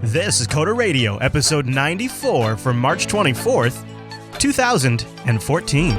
This is Coder Radio, episode 94 for March 24th, 2014.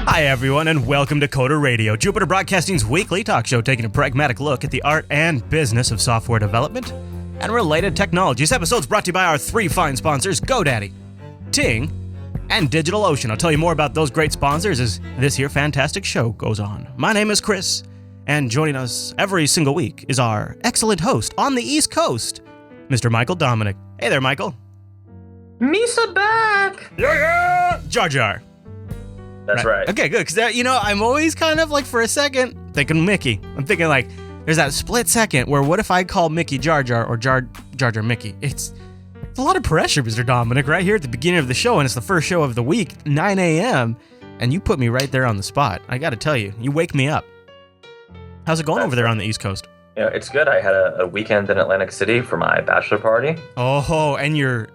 Hi everyone, and welcome to Coder Radio, Jupiter Broadcasting's weekly talk show taking a pragmatic look at the art and business of software development and related technologies. Episodes brought to you by our three fine sponsors, GoDaddy, Ting, and DigitalOcean. I'll tell you more about those great sponsors as this here fantastic show goes on. My name is Chris, and joining us every single week is our excellent host on the East Coast, Mr. Michael Dominic. Hey there, Michael. Misa back! Yeah! Jar Jar. That's right. Okay, good, because, I'm always kind of, for a second, thinking Mickey. I'm thinking, there's that split second where what if I call Mickey Jar Jar or Jar Jar Mickey? It's a lot of pressure, Mr. Dominic, right here at the beginning of the show, and it's the first show of the week, 9 a.m., and you put me right there on the spot. I got to tell you, you wake me up. How's it going over there on the East Coast? Yeah, it's good. I had a weekend in Atlantic City for my bachelor party. Oh, and you're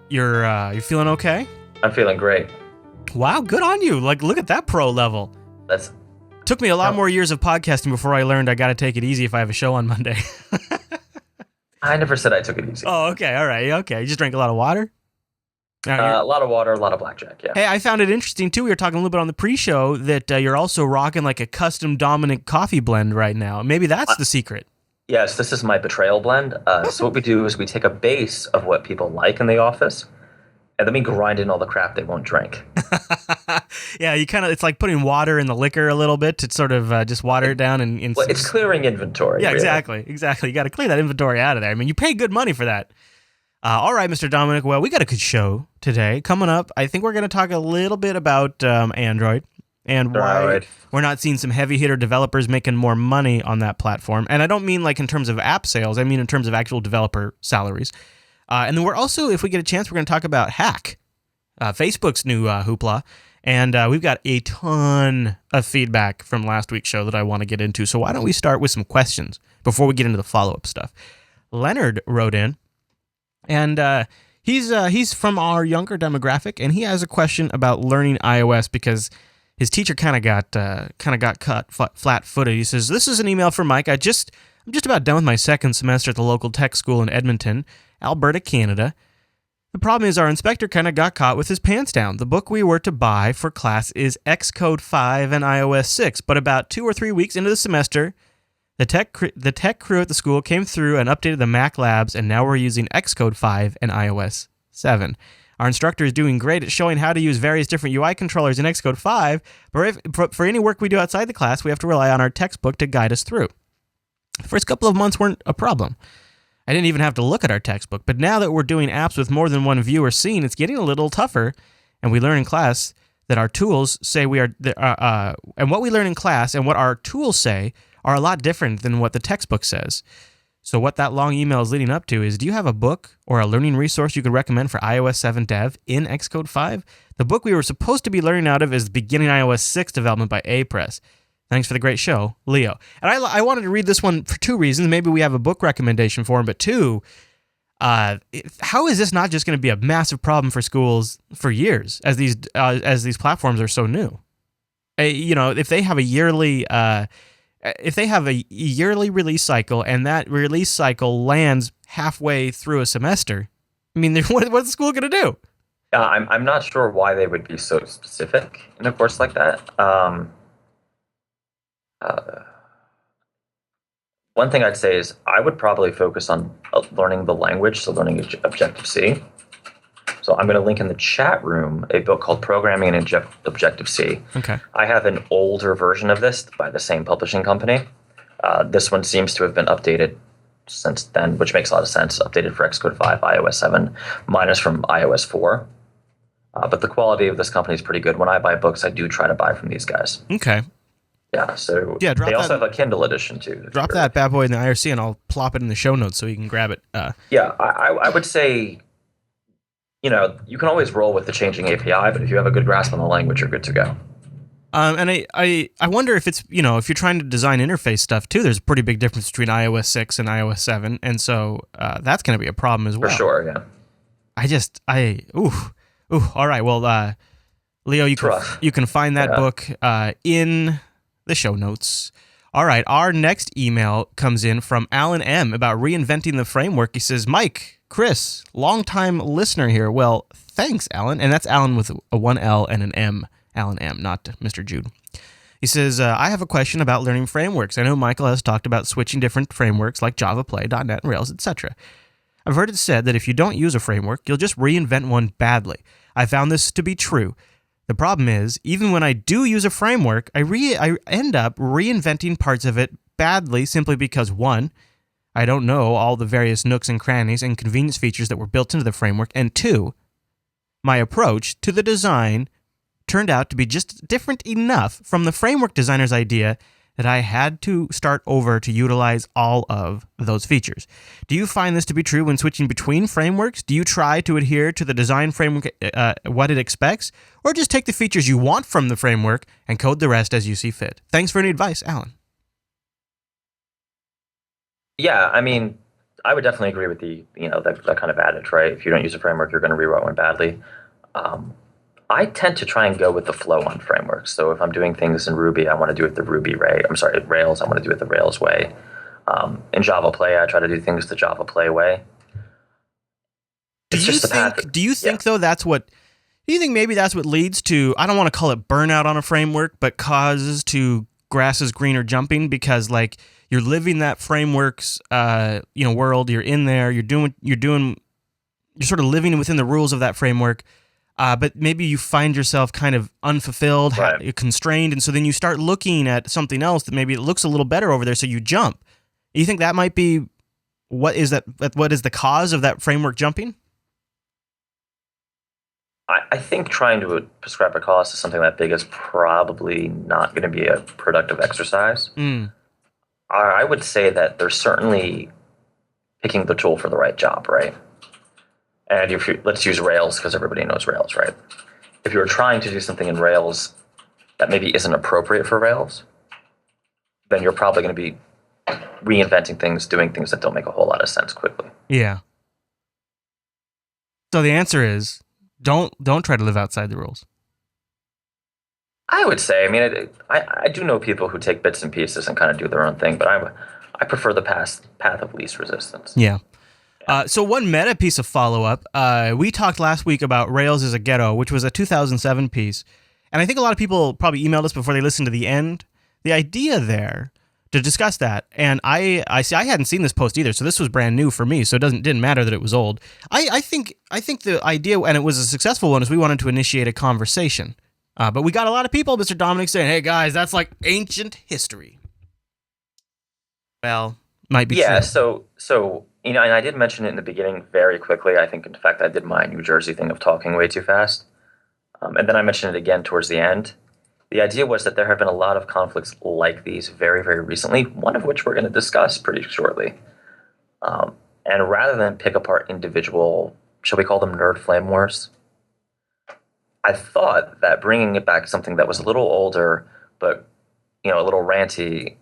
feeling okay? I'm feeling great. Wow, good on you. Look at that pro level. Took me a lot more years of podcasting before I learned I got to take it easy if I have a show on Monday. I never said I took it easy. Oh, okay. All right. Okay. You just drank a lot of water? A lot of water, a lot of blackjack, yeah. Hey, I found it interesting, too. We were talking a little bit on the pre-show that you're also rocking a custom Dominic coffee blend right now. Maybe that's the secret. Yes, this is my betrayal blend. So what we do is we take a base of what people like in the office, and then we grind in all the crap they won't drink. Yeah, it's like putting water in the liquor a little bit to sort of just water it down. Well, it's clearing inventory. Yeah, really. Exactly. You got to clear that inventory out of there. I mean, you pay good money for that. All right, Mr. Dominic, well, we got a good show today. Coming up, I think we're going to talk a little bit about Android and why we're not seeing some heavy hitter developers making more money on that platform. And I don't mean in terms of app sales. I mean in terms of actual developer salaries. And then we're also, if we get a chance, we're going to talk about Hack, Facebook's new hoopla. And we've got a ton of feedback from last week's show that I want to get into. So why don't we start with some questions before we get into the follow-up stuff? Leonard wrote in, and he's from our younger demographic, and he has a question about learning iOS because his teacher kind of got caught flat-footed. He says, "This is an email for Mike. I'm just about done with my second semester at the local tech school in Edmonton, Alberta, Canada. The problem is our inspector kind of got caught with his pants down. The book we were to buy for class is Xcode 5 and iOS 6, but about 2 or 3 weeks into the semester, the tech crew at the school came through and updated the Mac labs, and now we're using Xcode 5 and iOS 7. Our instructor is doing great at showing how to use various different UI controllers in Xcode 5, but for any work we do outside the class, we have to rely on our textbook to guide us through. The first couple of months weren't a problem. I didn't even have to look at our textbook, but now that we're doing apps with more than one view or scene, it's getting a little tougher, and we learn in class that our tools say and what we learn in class and what our tools say are a lot different than what the textbook says. So what that long email is leading up to is, do you have a book or a learning resource you could recommend for iOS 7 dev in Xcode 5? The book we were supposed to be learning out of is Beginning iOS 6 Development by A-Press. Thanks for the great show, Leo." And I wanted to read this one for two reasons. Maybe we have a book recommendation for him, but two, how is this not just going to be a massive problem for schools for years as these platforms are so new? If they have a yearly release cycle and that release cycle lands halfway through a semester, I mean, what's the school going to do? I'm not sure why they would be so specific in a course like that. One thing I'd say is I would probably focus on learning the language, so learning Objective-C. So I'm going to link in the chat room a book called Programming in Objective-C. Okay. I have an older version of this by the same publishing company. This one seems to have been updated since then, which makes a lot of sense. Updated for Xcode 5, iOS 7, minus from iOS 4. But the quality of this company is pretty good. When I buy books, I do try to buy from these guys. Okay. Yeah, so they also have a Kindle edition, too. Drop that bad boy in the IRC, and I'll plop it in the show notes so you can grab it. Yeah, I would say, you can always roll with the changing API, but if you have a good grasp on the language, you're good to go. And I wonder if it's, if you're trying to design interface stuff too, there's a pretty big difference between iOS 6 and iOS 7. And so that's going to be a problem as well. For sure, yeah. All right. Well, Leo, you can find that book in the show notes. All right. Our next email comes in from Alan M. about reinventing the framework. He says, Mike, Chris, longtime listener here. Well, thanks, Alan. And that's Alan with a 1L and an M. Alan M., not Mr. Jude. He says, I have a question about learning frameworks. I know Michael has talked about switching different frameworks like Java, Play, .NET, and Rails, etc. I've heard it said that if you don't use a framework, you'll just reinvent one badly. I found this to be true. The problem is, even when I do use a framework, I end up reinventing parts of it badly simply because, one, I don't know all the various nooks and crannies and convenience features that were built into the framework, and two, my approach to the design turned out to be just different enough from the framework designer's idea that I had to start over to utilize all of those features. Do you find this to be true when switching between frameworks? Do you try to adhere to the design framework, what it expects, or just take the features you want from the framework and code the rest as you see fit? Thanks for any advice, Alan. Yeah, I mean, I would definitely agree with that kind of adage, right? If you don't use a framework, you're going to rewrite one badly. I tend to try and go with the flow on frameworks. So if I'm doing things in Ruby, I want to do it the Rails, I want to do it the Rails way. In Java Play, I try to do things the Java Play way. Do you think maybe that's what leads to, I don't want to call it burnout on a framework, but causes to grass is greener jumping, because like you're living that framework's world, you're in there, you're sort of living within the rules of that framework. But maybe you find yourself kind of unfulfilled, constrained, and so then you start looking at something else that maybe it looks a little better over there, so you jump. You think that might be what is the cause of that framework jumping? I think trying to prescribe a cause to something that big is probably not going to be a productive exercise. I would say that there's certainly picking the tool for the right job, right? And let's use Rails because everybody knows Rails, right? If you're trying to do something in Rails that maybe isn't appropriate for Rails, then you're probably going to be reinventing things, doing things that don't make a whole lot of sense quickly. Yeah. So the answer is don't try to live outside the rules. I would say, I do know people who take bits and pieces and kind of do their own thing, but I prefer the path of least resistance. Yeah. So one meta piece of follow-up, we talked last week about Rails as a Ghetto, which was a 2007 piece. And I think a lot of people probably emailed us before they listened to the end. The idea there to discuss that, and I hadn't seen this post either, so this was brand new for me, so it didn't matter that it was old. I think the idea, and it was a successful one, is we wanted to initiate a conversation. But we got a lot of people, Mr. Dominic, saying, hey guys, that's like ancient history. Well, might be true. Yeah, so and I did mention it in the beginning very quickly. I think, in fact, I did my New Jersey thing of talking way too fast. And then I mentioned it again towards the end. The idea was that there have been a lot of conflicts like these very, very recently, one of which we're going to discuss pretty shortly. And rather than pick apart individual, shall we call them nerd flame wars, I thought that bringing it back to something that was a little older, but a little ranty,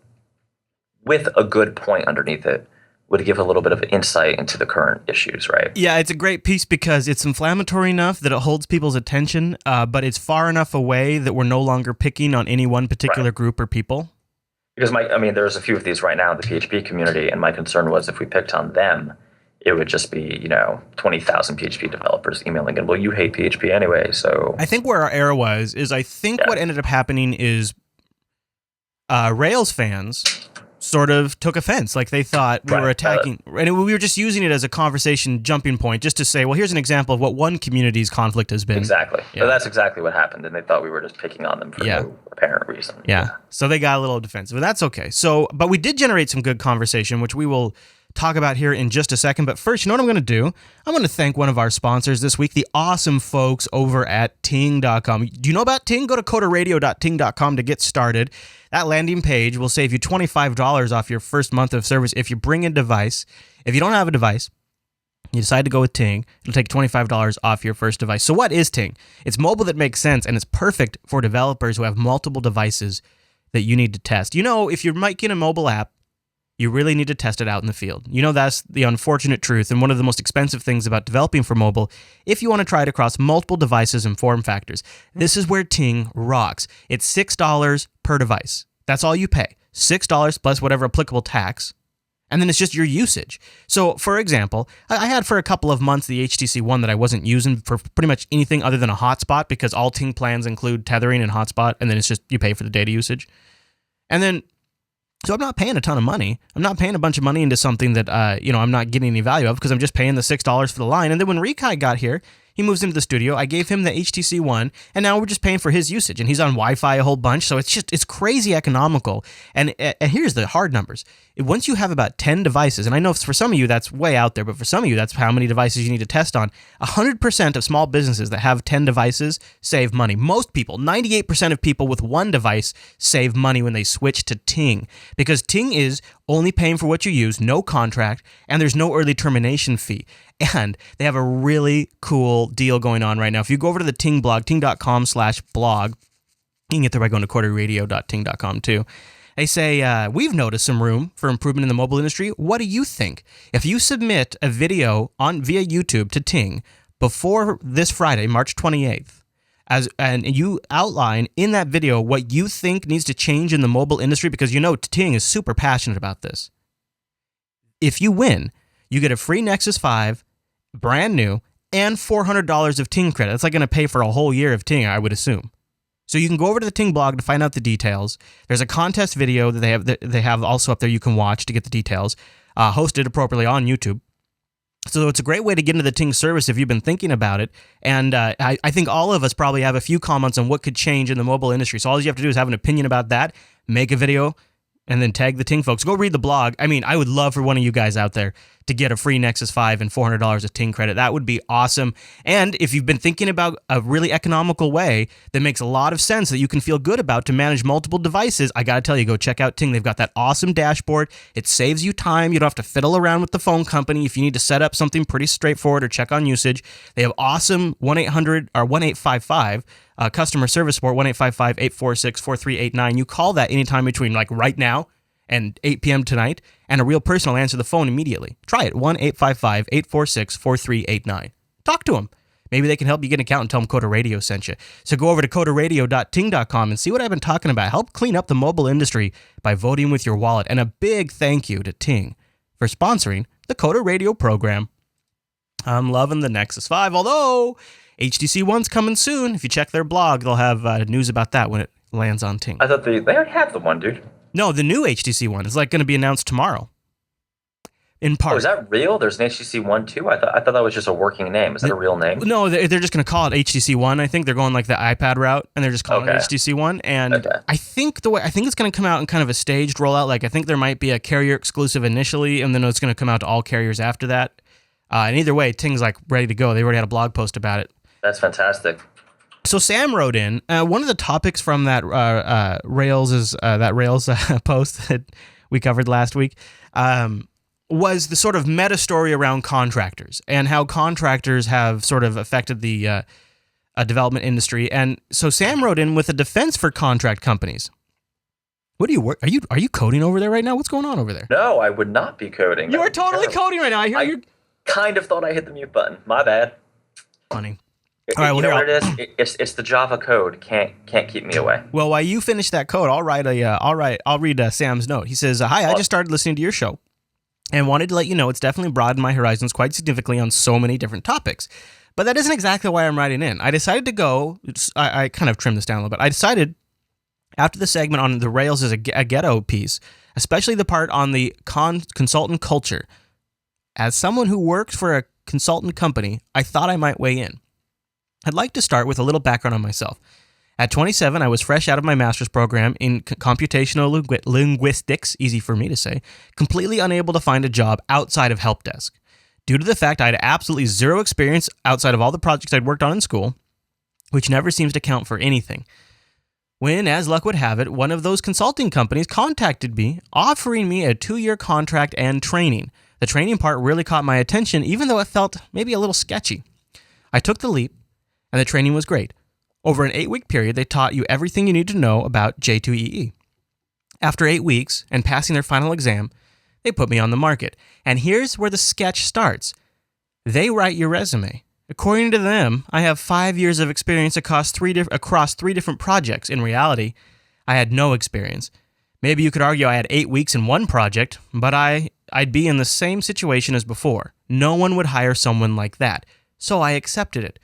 with a good point underneath it, would give a little bit of insight into the current issues, right? Yeah, it's a great piece because it's inflammatory enough that it holds people's attention, but it's far enough away that we're no longer picking on any one particular group or people. Because there's a few of these right now in the PHP community, and my concern was if we picked on them, it would just be, 20,000 PHP developers emailing in, well, you hate PHP anyway, so... I think where our error was, what ended up happening is Rails fans sort of took offense. Like they thought we were attacking, and we were just using it as a conversation jumping point, just to say, well, here's an example of what one community's conflict has been. Exactly. Yeah. So that's exactly what happened, and they thought we were just picking on them for no apparent reason. Yeah. So they got a little defensive, but that's okay. So, but we did generate some good conversation, which we will talk about here in just a second. But first, you know what I'm going to do? I'm going to thank one of our sponsors this week, the awesome folks over at ting.com. Do you know about Ting? Go to coderradio.ting.com to get started. That landing page will save you $25 off your first month of service if you bring a device. If you don't have a device, You decide to go with Ting. It'll take $25 off your first device. So what is Ting? It's mobile that makes sense, and it's perfect for developers who have multiple devices that you need to test. If you're making a mobile app, you really need to test it out in the field. That's the unfortunate truth and one of the most expensive things about developing for mobile if you want to try it across multiple devices and form factors. This is where Ting rocks. It's $6 per device. That's all you pay. $6 plus whatever applicable tax. And then it's just your usage. So, for example, I had for a couple of months the HTC One that I wasn't using for pretty much anything other than a hotspot, because all Ting plans include tethering and hotspot, and then it's just you pay for the data usage. And then, so I'm not paying a ton of money. I'm not paying a bunch of money into something that, I'm not getting any value of, because I'm just paying the $6 for the line. And then when Rikai got here, he moves into the studio. I gave him the HTC One, and now we're just paying for his usage. And he's on Wi-Fi a whole bunch, so it's crazy economical. And here's the hard numbers. Once you have about 10 devices, and I know for some of you that's way out there, but for some of you that's how many devices you need to test on. 100% of small businesses that have 10 devices save money. Most people, 98% of people with one device save money when they switch to Ting, because Ting is only paying for what you use, no contract, and there's no early termination fee. And they have a really cool deal going on right now. If you go over to the Ting blog, ting.com/blog, you can get there by going to quarterradio.ting.com too. They say, we've noticed some room for improvement in the mobile industry. What do you think? If you submit a video via YouTube to Ting before this Friday, March 28th, and you outline in that video what you think needs to change in the mobile industry, because Ting is super passionate about this. If you win, you get a free Nexus 5, brand new, and $400 of Ting credit. That's like going to pay for a whole year of Ting, I would assume. So you can go over to the Ting blog to find out the details. There's a contest video that they have also up there you can watch to get the details, hosted appropriately on YouTube. So it's a great way to get into the Ting service if you've been thinking about it. And I think all of us probably have a few comments on what could change in the mobile industry. So all you have to do is have an opinion about that, make a video, and then tag the Ting folks. Go read the blog. I mean, I would love for one of you guys out there to get a free Nexus 5 and $400 of Ting credit. That would be awesome. And if you've been thinking about a really economical way that makes a lot of sense that you can feel good about to manage multiple devices, I got to tell you, go check out Ting. They've got that awesome dashboard. It saves you time. You don't have to fiddle around with the phone company if you need to set up something pretty straightforward or check on usage. They have awesome 1-800 or 1-855 customer service support, 1-855-846-4389. You call that anytime between like right now and 8 p.m. tonight, and a real person will answer the phone immediately. Try it, 1-855-846-4389. Talk to them. Maybe they can help you get an account and tell them Coda Radio sent you. So go over to coderradio.ting.com and see what I've been talking about. Help clean up the mobile industry by voting with your wallet. And a big thank you to Ting for sponsoring the Coda Radio program. I'm loving the Nexus 5, although HTC One's coming soon. If you check their blog, they'll have news about that when it lands on Ting. I thought they already have the one, dude. No, the new HTC One is going to be announced tomorrow. In part. Oh, is that real? There's an HTC One too? I thought that was just a working name. Is that a real name? No, they're just going to call it HTC One. I think they're going like the iPad route, and they're just calling it HTC One. And I think it's going to come out in kind of a staged rollout. Like I think there might be a carrier exclusive initially, and then it's going to come out to all carriers after that. And either way, Ting's like ready to go. They already had a blog post about it. That's fantastic. So Sam wrote in one of the topics from that Rails post that we covered last week was the sort of meta story around contractors and how contractors have sort of affected the development industry. And so Sam wrote in with a defense for contract companies. What do you work? Are you coding over there right now? What's going on over there? No, I would not be coding. You are totally coding right now. I kind of thought I hit the mute button. My bad. Funny. All right, well, you know what it is? It's the Java code. Can't keep me away. Well, while you finish that code, I'll read Sam's note. He says, "Hi, I just started listening to your show and wanted to let you know it's definitely broadened my horizons quite significantly on so many different topics. But that isn't exactly why I'm writing in. I decided to go. I kind of trimmed this down a little bit. I decided after the segment on the Rails as a ghetto piece, especially the part on the consultant culture. As someone who works for a consultant company, I thought I might weigh in. I'd like to start with a little background on myself. At 27, I was fresh out of my master's program in computational linguistics, easy for me to say, completely unable to find a job outside of help desk. Due to the fact I had absolutely zero experience outside of all the projects I'd worked on in school, which never seems to count for anything. When, as luck would have it, one of those consulting companies contacted me, offering me a 2-year contract and training. The training part really caught my attention, even though it felt maybe a little sketchy. I took the leap, and the training was great. Over an 8-week period, they taught you everything you need to know about J2EE. After 8 weeks and passing their final exam, they put me on the market. And here's where the sketch starts. They write your resume. According to them, I have 5 years of experience across three different projects. In reality, I had no experience. Maybe you could argue I had 8 weeks in one project, but I'd be in the same situation as before. No one would hire someone like that, so I accepted it,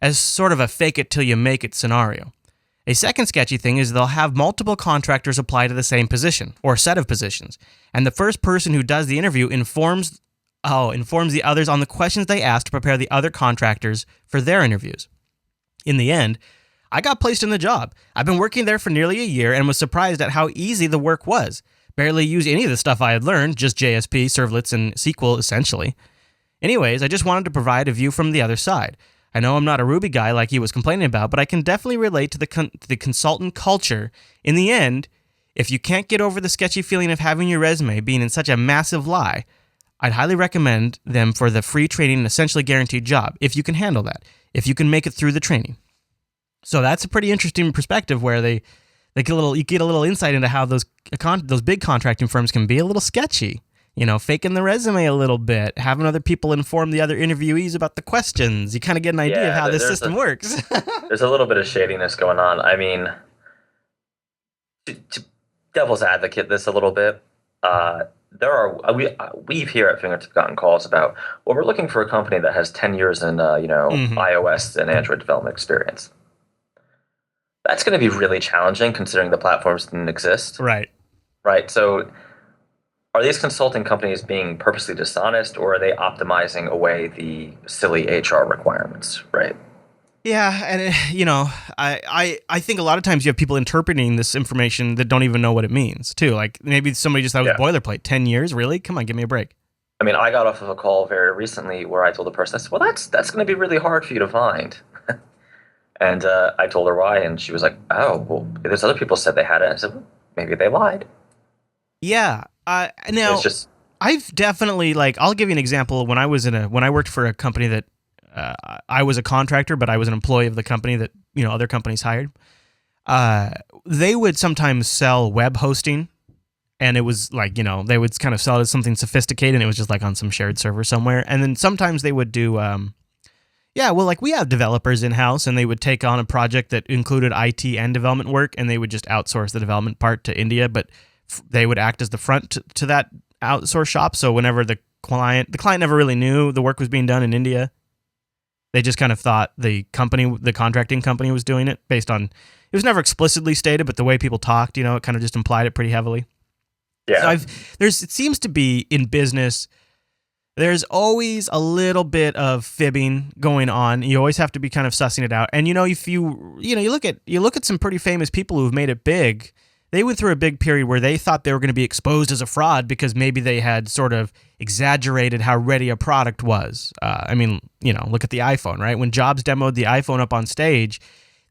as sort of a fake-it-till-you-make-it scenario. A second sketchy thing is they'll have multiple contractors apply to the same position, or set of positions, and the first person who does the interview informs the others on the questions they asked to prepare the other contractors for their interviews. In the end, I got placed in the job. I've been working there for nearly a year and was surprised at how easy the work was. Barely used any of the stuff I had learned, just JSP, servlets, and SQL essentially. Anyways, I just wanted to provide a view from the other side. I know I'm not a Ruby guy like he was complaining about, but I can definitely relate to the consultant culture. In the end, if you can't get over the sketchy feeling of having your resume being in such a massive lie, I'd highly recommend them for the free training and essentially guaranteed job, if you can handle that, if you can make it through the training. So that's a pretty interesting perspective where you get a little insight into how those big contracting firms can be a little sketchy. You know, faking the resume a little bit, having other people inform the other interviewees about the questions. You kind of get an idea of how this system works. There's a little bit of shadiness going on. I mean, to devil's advocate this a little bit, we've here at Fingertip gotten calls about, well, we're looking for a company that has 10 years in iOS and Android development experience. That's going to be really challenging considering the platforms didn't exist. Right. So are these consulting companies being purposely dishonest, or are they optimizing away the silly HR requirements, right? Yeah, and I think a lot of times you have people interpreting this information that don't even know what it means, too. Like maybe somebody just thought it was boilerplate. 10 years? Really? Come on, give me a break. I mean, I got off of a call very recently where I told the person, I said, well, that's going to be really hard for you to find. And I told her why, and she was like, oh, well, there's other people said they had it. I said, well, maybe they lied. Yeah. Now, it's just, I've definitely, I'll give you an example. When I worked for a company that I was a contractor, but I was an employee of the company that, other companies hired. They would sometimes sell web hosting, and it was they would kind of sell it as something sophisticated, and it was just on some shared server somewhere. And then sometimes they would do, we have developers in-house, and they would take on a project that included IT and development work, and they would just outsource the development part to India, but they would act as the front to that outsource shop. So whenever the client never really knew the work was being done in India, they just kind of thought the contracting company was doing it based on, it was never explicitly stated, but the way people talked, it kind of just implied it pretty heavily. Yeah. So it seems to be in business, there's always a little bit of fibbing going on. You always have to be kind of sussing it out. And if you look at some pretty famous people who've made it big, they went through a big period where they thought they were going to be exposed as a fraud because maybe they had sort of exaggerated how ready a product was. Look at the iPhone, right? When Jobs demoed the iPhone up on stage,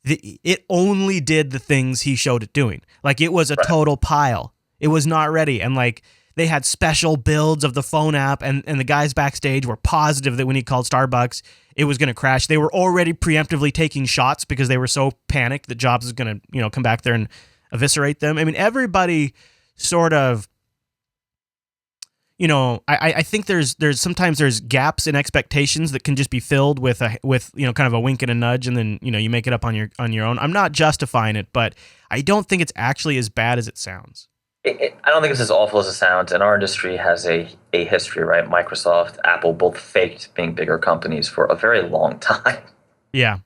it only did the things he showed it doing. It was a total pile. It was not ready. And they had special builds of the phone app, and the guys backstage were positive that when he called Starbucks, it was going to crash. They were already preemptively taking shots because they were so panicked that Jobs was going to, come back there and eviscerate them. I mean, everybody sort of, I think there's sometimes there's gaps in expectations that can just be filled with kind of a wink and a nudge, and then you make it up on your own. I'm not justifying it, but I don't think it's actually as bad as it sounds. I don't think it's as awful as it sounds, and our industry has a history, right? Microsoft, Apple both faked being bigger companies for a very long time. Yeah.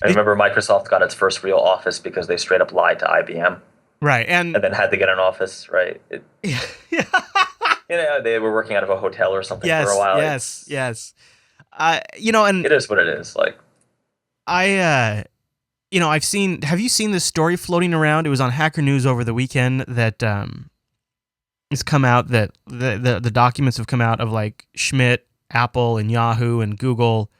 I remember Microsoft got its first real office because they straight up lied to IBM. Right. And then had to get an office, right? They were working out of a hotel or something for a while. Yes. And it is what it is. Have you seen this story floating around? It was on Hacker News over the weekend that it's come out that the documents have come out of Schmidt, Apple, and Yahoo and Google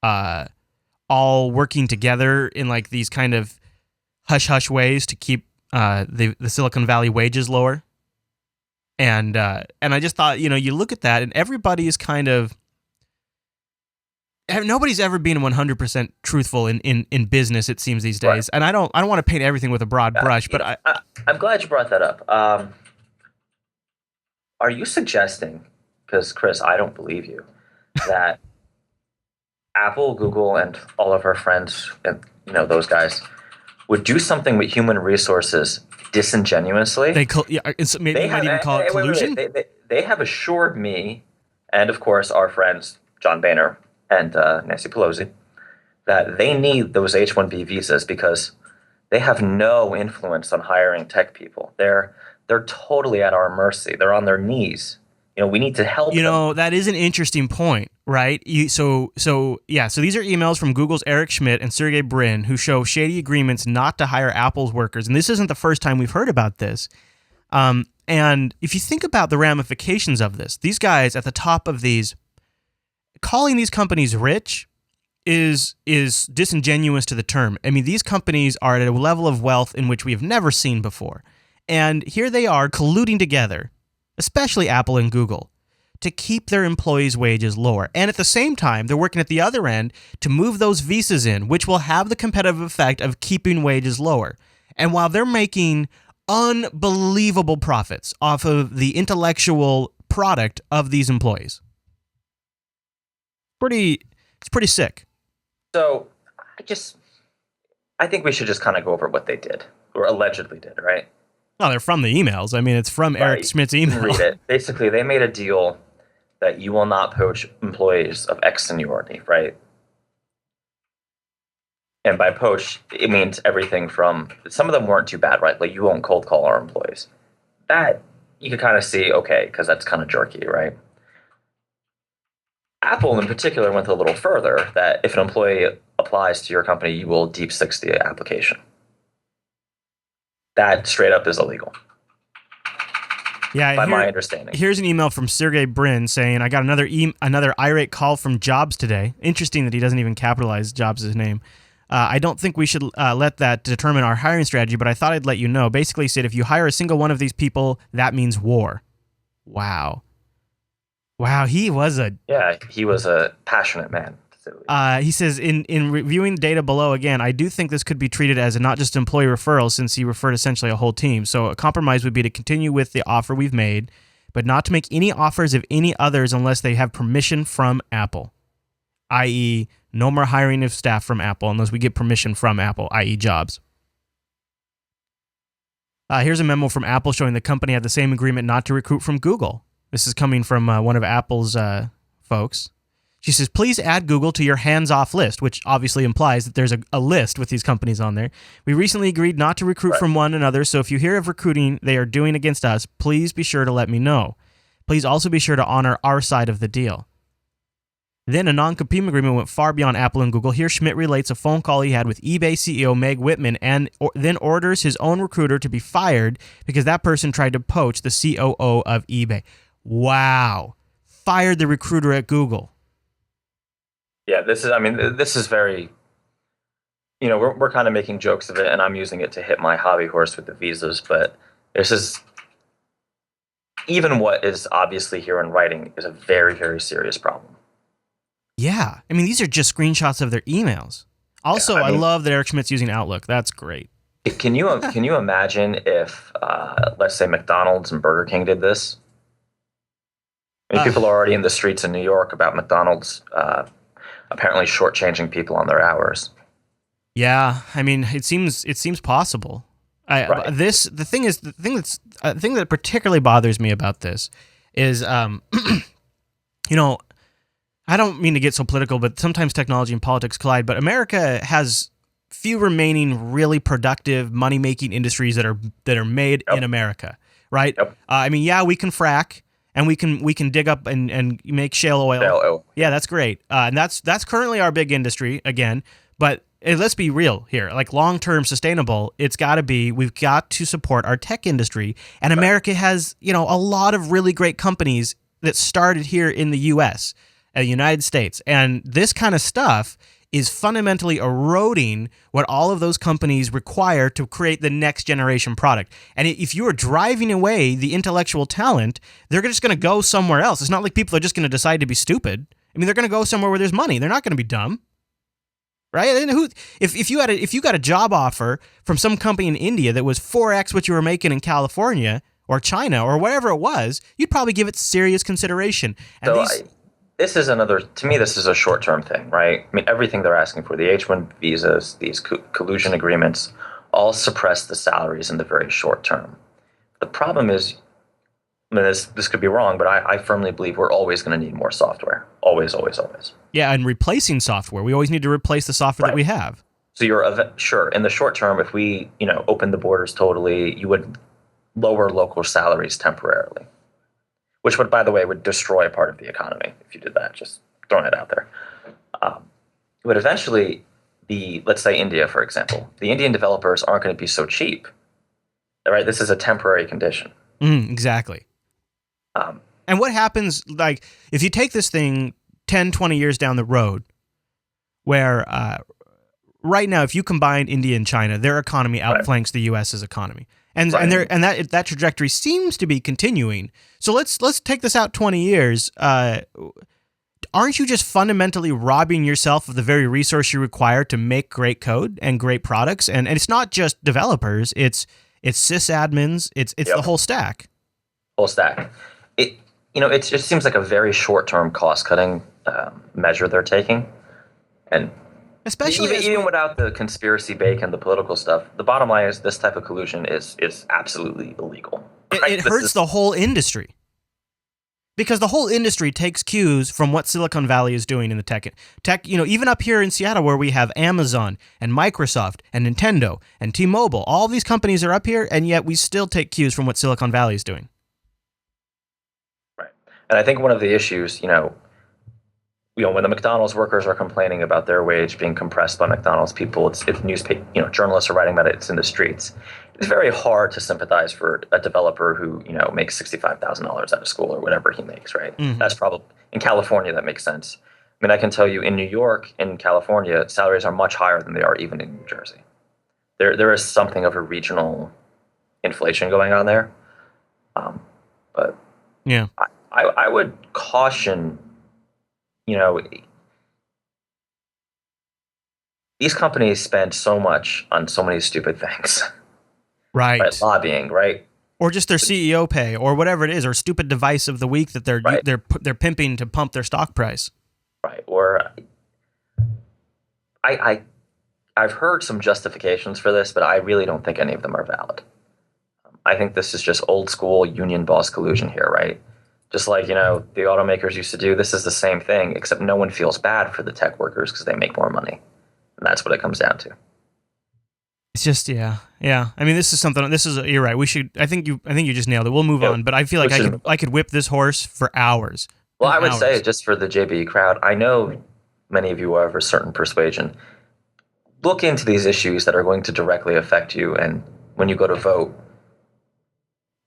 all working together in these kind of hush-hush ways to keep the Silicon Valley wages lower. And I just thought, you look at that and everybody is kind of, nobody's ever been 100% truthful in business, it seems these days. Right. And I don't want to paint everything with a broad brush, but I'm glad you brought that up. Are you suggesting, because Chris, I don't believe you, that Apple, Google, and all of our friends, and those guys, would do something with human resources disingenuously? Maybe you might even call it collusion. They have assured me, and of course our friends John Boehner and Nancy Pelosi, that they need those H-1B visas because they have no influence on hiring tech people. They're totally at our mercy. They're on their knees. We need to help them. That is an interesting point, right? So these are emails from Google's Eric Schmidt and Sergey Brin who show shady agreements not to hire Apple's workers. And this isn't the first time we've heard about this. And if you think about the ramifications of this, these guys at the top of these, calling these companies rich is disingenuous to the term. I mean, these companies are at a level of wealth in which we have never seen before. And here they are colluding together, especially Apple and Google, to keep their employees' wages lower. And at the same time, they're working at the other end to move those visas in, which will have the competitive effect of keeping wages lower. And while they're making unbelievable profits off of the intellectual product of these employees. It's pretty sick. So I think we should just kind of go over what they did, or allegedly did, right? Well, they're from the emails. I mean, it's from Eric Schmidt's email. Read it. Basically, they made a deal that you will not poach employees of X seniority, right? And by poach, it means everything from, some of them weren't too bad, right? Like, you won't cold call our employees. That, you could kind of see, okay, because that's kind of jerky, right? Apple, in particular, went a little further, that if an employee applies to your company, you will deep six the application. That straight up is illegal. Yeah, by my understanding. Here's an email from Sergey Brin saying, I got another irate call from Jobs today. Interesting that he doesn't even capitalize Jobs' name. I don't think we should let that determine our hiring strategy, but I thought I'd let you know. Basically, he said, if you hire a single one of these people, that means war. Wow, he was a passionate man. He says, in reviewing the data below, again, I do think this could be treated as a not just employee referral, since he referred essentially a whole team. So a compromise would be to continue with the offer we've made, but not to make any offers of any others unless they have permission from Apple, i.e., no more hiring of staff from Apple unless we get permission from Apple, i.e., Jobs. Here's a memo from Apple showing the company had the same agreement not to recruit from Google. This is coming from one of Apple's folks. She says, please add Google to your hands-off list, which obviously implies that there's a list with these companies on there. We recently agreed not to recruit from one another, so if you hear of recruiting they are doing against us, please be sure to let me know. Please also be sure to honor our side of the deal. Then a non-compete agreement went far beyond Apple and Google. Here Schmidt relates a phone call he had with eBay CEO Meg Whitman and then orders his own recruiter to be fired because that person tried to poach the COO of eBay. Wow. Fired the recruiter at Google. Yeah, this is very, we're kind of making jokes of it, and I'm using it to hit my hobby horse with the visas, but this is, even what is obviously here in writing is a very, very serious problem. Yeah. I mean, these are just screenshots of their emails. Also, I love that Eric Schmidt's using Outlook. That's great. Can you imagine if, let's say, McDonald's and Burger King did this? I mean, people are already in the streets in New York about McDonald's apparently shortchanging people on their hours. Yeah, I mean, it seems possible. The thing that particularly bothers me about this is, I don't mean to get so political, but sometimes technology and politics collide. But America has few remaining really productive money-making industries that are made in America, right? Yep. I mean, yeah, we can frack. And we can dig up and make shale oil. Shale oil. Yeah, that's great. And that's currently our big industry again. But let's be real here. Like long-term sustainable, we've got to support our tech industry. And America has, a lot of really great companies that started here in the U.S., the United States. And this kind of stuff is fundamentally eroding what all of those companies require to create the next generation product. And if you are driving away the intellectual talent, they're just going to go somewhere else. It's not like people are just going to decide to be stupid. I mean, they're going to go somewhere where there's money. They're not going to be dumb. Right? And if you got a job offer from some company in India that was 4x what you were making in California or China or wherever it was, you'd probably give it serious consideration. And this is a short-term thing, right? I mean, everything they're asking for, the H-1 visas, these collusion agreements, all suppress the salaries in the very short term. The problem is, I mean, this could be wrong, but I firmly believe we're always going to need more software. Always, always, always. Yeah, and replacing software. We always need to replace the software that we have. So sure, in the short term, if we, open the borders totally, you would lower local salaries temporarily, which would, by the way, would destroy part of the economy if you did that. Just throwing it out there. But eventually, let's say India, for example, the Indian developers aren't going to be so cheap, right? This is a temporary condition. Exactly. And what happens, like, if you take this thing 10, 20 years down the road, where right now, if you combine India and China, their economy outflanks the U.S.'s economy. And that trajectory seems to be continuing. So let's take this out 20 years. Aren't you just fundamentally robbing yourself of the very resource you require to make great code and great products? And it's not just developers; it's sysadmins. It's the whole stack. Whole stack. It just seems like a very short-term cost-cutting measure they're taking, and especially even without the conspiracy bake and the political stuff, the bottom line is this type of collusion is absolutely illegal. Right? It hurts the whole industry. Because the whole industry takes cues from what Silicon Valley is doing in the tech, even up here in Seattle where we have Amazon and Microsoft and Nintendo and T-Mobile. All these companies are up here, and yet we still take cues from what Silicon Valley is doing. Right. And I think one of the issues, when the McDonald's workers are complaining about their wage being compressed by McDonald's people, it's newspaper, journalists are writing about it. It's in the streets. It's very hard to sympathize for a developer who, makes $65,000 out of school or whatever he makes, right? Mm-hmm. That's probably in California. That makes sense. I mean, I can tell you in New York, in California, salaries are much higher than they are even in New Jersey. There is something of a regional inflation going on there. But yeah, I would caution. These companies spend so much on so many stupid things. Right. Lobbying, right? Or just their CEO pay or whatever it is, or stupid device of the week that they're pimping to pump their stock price. Right. Or I've heard some justifications for this, but I really don't think any of them are valid. I think this is just old school union boss collusion here, right? Just like, the automakers used to do, this is the same thing, except no one feels bad for the tech workers because they make more money. And that's what it comes down to. It's just, yeah. I mean, you're right. I think you just nailed it. We'll move on, but I feel like I could whip this horse for hours. Well, I would say, just for the JBE crowd, I know many of you are of a certain persuasion. Look into these issues that are going to directly affect you, and when you go to vote,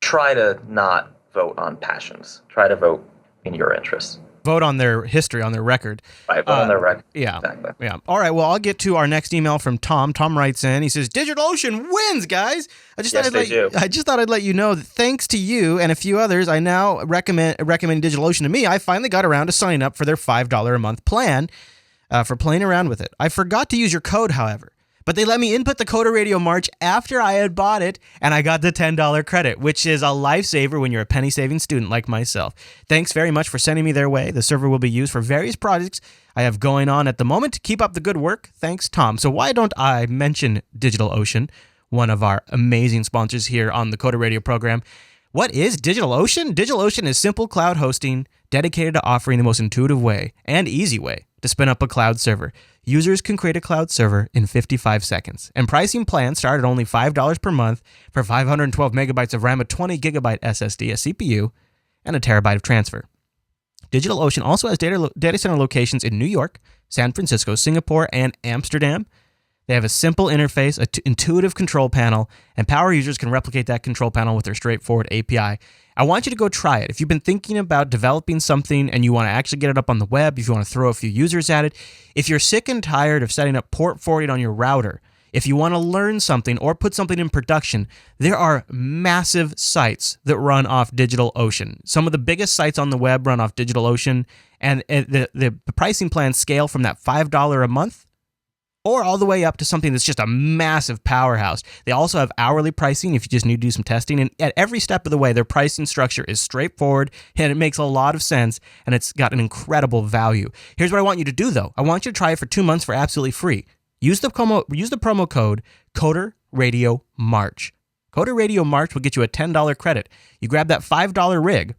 try to not vote on passions. Try to vote in your interests. Vote on their history, on their record. Right, vote on their record. Yeah. Exactly. Yeah. All right, well, I'll get to our next email from Tom. Tom writes in. He says, DigitalOcean wins, guys. I just thought I'd let you know that thanks to you and a few others, I now recommend DigitalOcean to me. I finally got around to signing up for their $5 a month plan for playing around with it. I forgot to use your code, however. But they let me input the Coder Radio March after I had bought it, and I got the $10 credit, which is a lifesaver when you're a penny-saving student like myself. Thanks very much for sending me their way. The server will be used for various projects I have going on at the moment. Keep up the good work. Thanks, Tom. So why don't I mention DigitalOcean, one of our amazing sponsors here on the Coder Radio program? What is DigitalOcean? DigitalOcean is simple cloud hosting dedicated to offering the most intuitive way and easy way to spin up a cloud server. Users can create a cloud server in 55 seconds. And pricing plans start at only $5 per month for 512 megabytes of RAM, a 20 gigabyte SSD, a CPU, and a terabyte of transfer. DigitalOcean also has data center locations in New York, San Francisco, Singapore, and Amsterdam. They have a simple interface, intuitive control panel, and power users can replicate that control panel with their straightforward API. I want you to go try it. If you've been thinking about developing something and you want to actually get it up on the web, if you want to throw a few users at it, if you're sick and tired of setting up port forwarding on your router, if you want to learn something or put something in production, there are massive sites that run off DigitalOcean. Some of the biggest sites on the web run off DigitalOcean, and the pricing plans scale from that $5 a month or all the way up to something that's just a massive powerhouse. They also have hourly pricing if you just need to do some testing. And at every step of the way, their pricing structure is straightforward and it makes a lot of sense and it's got an incredible value. Here's what I want you to do, though. I want you to try it for 2 months for absolutely free. Use the promo code CoderRadioMarch. CoderRadioMarch will get you a $10 credit. You grab that $5 rig.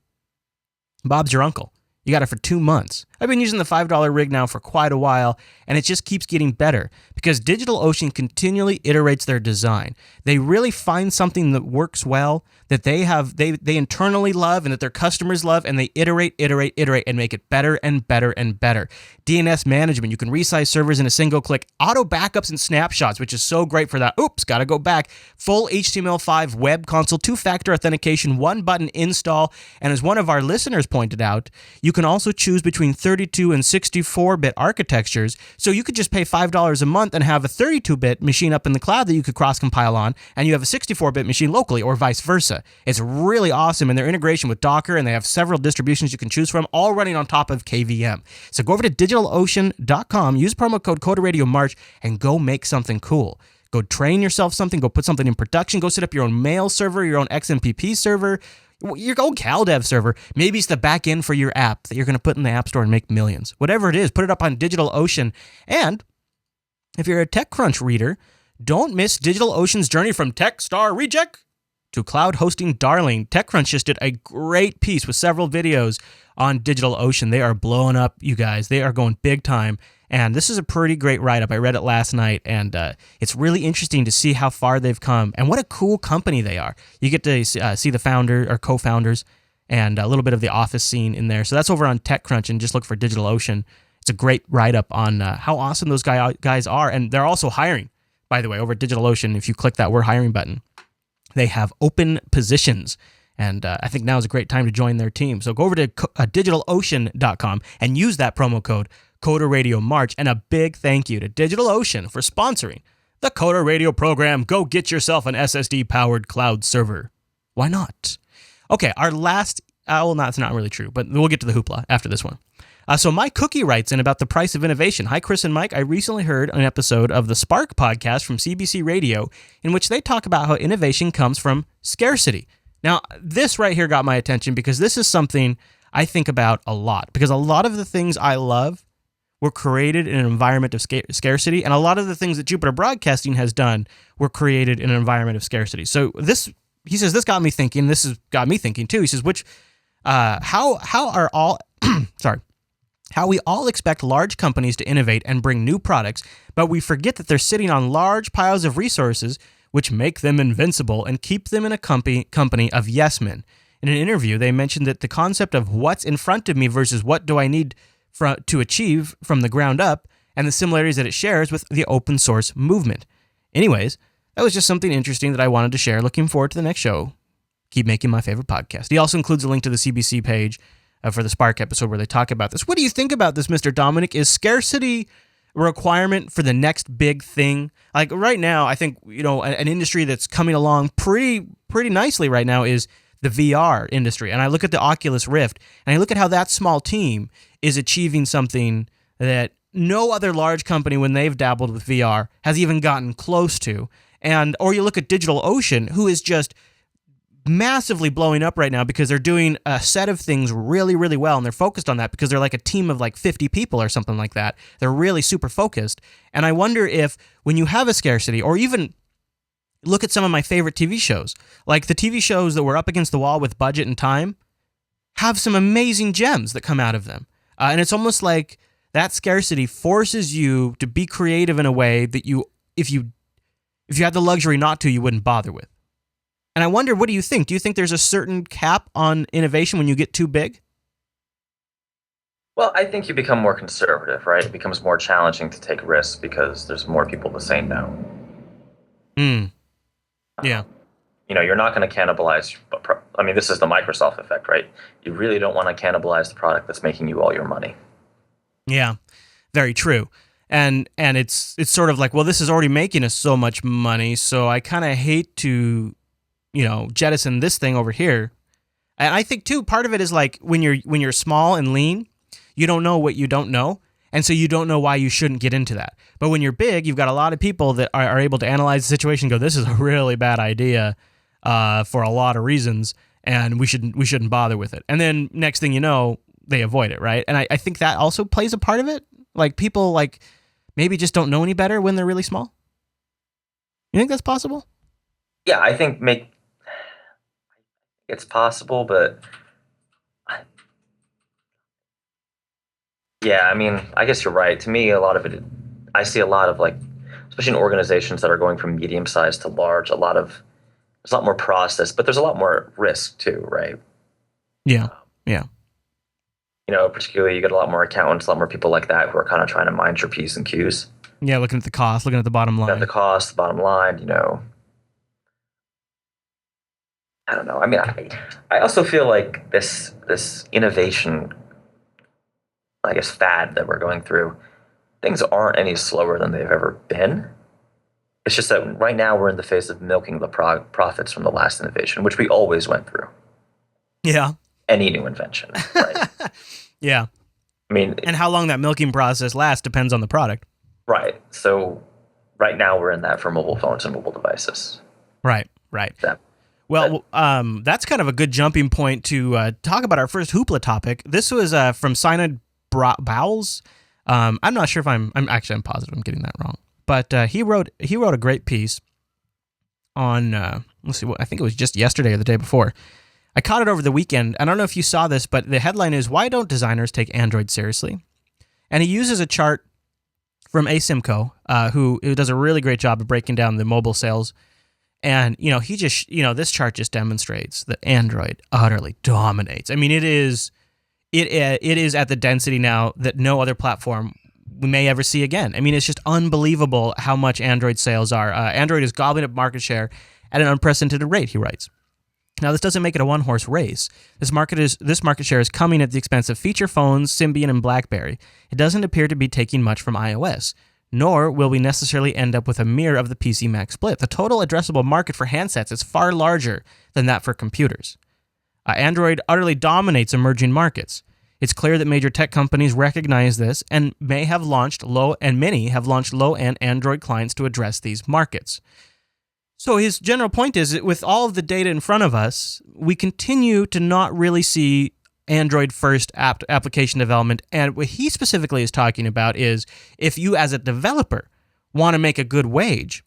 Bob's your uncle. You got it for 2 months. I've been using the $5 rig now for quite a while, and it just keeps getting better because DigitalOcean continually iterates their design. They really find something that works well, that they internally love and that their customers love, and they iterate, and make it better and better and better. DNS management, you can resize servers in a single click. Auto backups and snapshots, which is so great for that. Oops, gotta go back. Full HTML5 web console, 2-factor authentication, 1-button install, and as one of our listeners pointed out, you can also choose between 32 and 64-bit architectures, so you could just pay $5 a month and have a 32-bit machine up in the cloud that you could cross-compile on, and you have a 64-bit machine locally, or vice versa. It's really awesome, and their integration with Docker, and they have several distributions you can choose from, all running on top of KVM. So go over to DigitalOcean.com, use promo code CoderRadioMarch, and go make something cool. Go train yourself something, go put something in production, go set up your own mail server, your own XMPP server, your own CalDev server. Maybe it's the back end for your app that you're going to put in the App Store and make millions. Whatever it is, put it up on DigitalOcean. And if you're a TechCrunch reader, don't miss DigitalOcean's journey from tech star reject to cloud hosting darling. TechCrunch just did a great piece with several videos on DigitalOcean. They are blowing up, you guys. They are going big time. And this is a pretty great write-up. I read it last night, and it's really interesting to see how far they've come and what a cool company they are. You get to see the founder or co-founders and a little bit of the office scene in there. So that's over on TechCrunch, and just look for DigitalOcean. It's a great write-up on how awesome those guys are. And they're also hiring, by the way, over at DigitalOcean. If you click that We're Hiring button, they have open positions. And I think now is a great time to join their team. So go over to DigitalOcean.com and use that promo code CoderRadioMarch. And a big thank you to DigitalOcean for sponsoring the Coder Radio program. Go get yourself an SSD-powered cloud server. Why not? Okay, our last... well, that's not really true, but we'll get to the hoopla after this one. So Mike Cookie writes in about the price of innovation. Hi, Chris and Mike. I recently heard an episode of the Spark podcast from CBC Radio in which they talk about how innovation comes from scarcity. Now, this right here got my attention because this is something I think about a lot, because a lot of the things I love were created in an environment of scarcity, and a lot of the things that Jupiter Broadcasting has done were created in an environment of scarcity. So this, he says, this got me thinking. This has got me thinking too. He says, how we all expect large companies to innovate and bring new products, but we forget that they're sitting on large piles of resources which make them invincible and keep them in a company of yes men. In an interview, they mentioned that the concept of what's in front of me versus what do I need to achieve from the ground up, and the similarities that it shares with the open source movement. Anyways, that was just something interesting that I wanted to share. Looking forward to the next show. Keep making my favorite podcast. He also includes a link to the CBC page for the Spark episode where they talk about this. What do you think about this, Mr. Dominic? Is scarcity a requirement for the next big thing? Like right now, I think, an industry that's coming along pretty nicely right now is the VR industry. And I look at the Oculus Rift, and I look at how that small team is achieving something that no other large company, when they've dabbled with VR, has even gotten close to. Or you look at DigitalOcean, who is just massively blowing up right now because they're doing a set of things really, really well, and they're focused on that because they're like a team of like 50 people or something like that. They're really super focused. And I wonder if when you have a scarcity, or even look at some of my favorite TV shows, like the TV shows that were up against the wall with budget and time, have some amazing gems that come out of them. And it's almost like that scarcity forces you to be creative in a way that if you had the luxury not to, you wouldn't bother with. And I wonder, what do you think? Do you think there's a certain cap on innovation when you get too big? Well, I think you become more conservative, right? It becomes more challenging to take risks because there's more people to say no. Mm. Yeah. You're not going to cannibalize. I mean, this is the Microsoft effect, right? You really don't want to cannibalize the product that's making you all your money. Yeah, very true. And it's sort of like, well, this is already making us so much money, so I kind of hate to, jettison this thing over here. And I think too, part of it is like when you're small and lean, you don't know what you don't know, and so you don't know why you shouldn't get into that. But when you're big, you've got a lot of people that are able to analyze the situation and go, this is a really bad idea for a lot of reasons, and we shouldn't bother with it. And then next thing you know, they avoid it, right? And I think that also plays a part of it. Like people like maybe just don't know any better when they're really small. You think that's possible? Yeah, I think it's possible, but yeah, I mean, I guess you're right. To me, a lot of it, I see a lot of like, especially in organizations that are going from medium sized to large, there's a lot more process, but there's a lot more risk too, right? Yeah, yeah. Particularly you get a lot more accountants, a lot more people like that who are kind of trying to mind your P's and Q's. Yeah, looking at the cost, looking at the bottom line. At the cost, the bottom line, I don't know. I mean, I also feel like this innovation, I guess, fad that we're going through, things aren't any slower than they've ever been. It's just that right now we're in the phase of milking the profits from the last innovation, which we always went through. Yeah. Any new invention, right? Yeah. I mean, and how long that milking process lasts depends on the product. Right. So right now we're in that for mobile phones and mobile devices. Right. Well, that's kind of a good jumping point to talk about our first hoopla topic. This was from Sinod Bowles. I'm not sure if I'm positive I'm getting that wrong. But he wrote a great piece on, let's see, I think it was just yesterday or the day before. I caught it over the weekend. I don't know if you saw this, but the headline is, "Why Don't Designers Take Android Seriously?" And he uses a chart from Asimco, who does a really great job of breaking down the mobile sales. And, he just, this chart just demonstrates that Android utterly dominates. I mean, it is at the density now that no other platform we may ever see again. I mean, it's just unbelievable how much Android sales are. Android is gobbling up market share at an unprecedented rate, he writes. Now, this doesn't make it a one-horse race. This market share is coming at the expense of feature phones, Symbian, and BlackBerry. It doesn't appear to be taking much from iOS, nor will we necessarily end up with a mirror of the PC-Mac split. The total addressable market for handsets is far larger than that for computers. Android utterly dominates emerging markets. It's clear that major tech companies recognize this and many have launched low-end Android clients to address these markets. So his general point is that with all of the data in front of us, we continue to not really see Android-first application development. And what he specifically is talking about is if you as a developer want to make a good wage,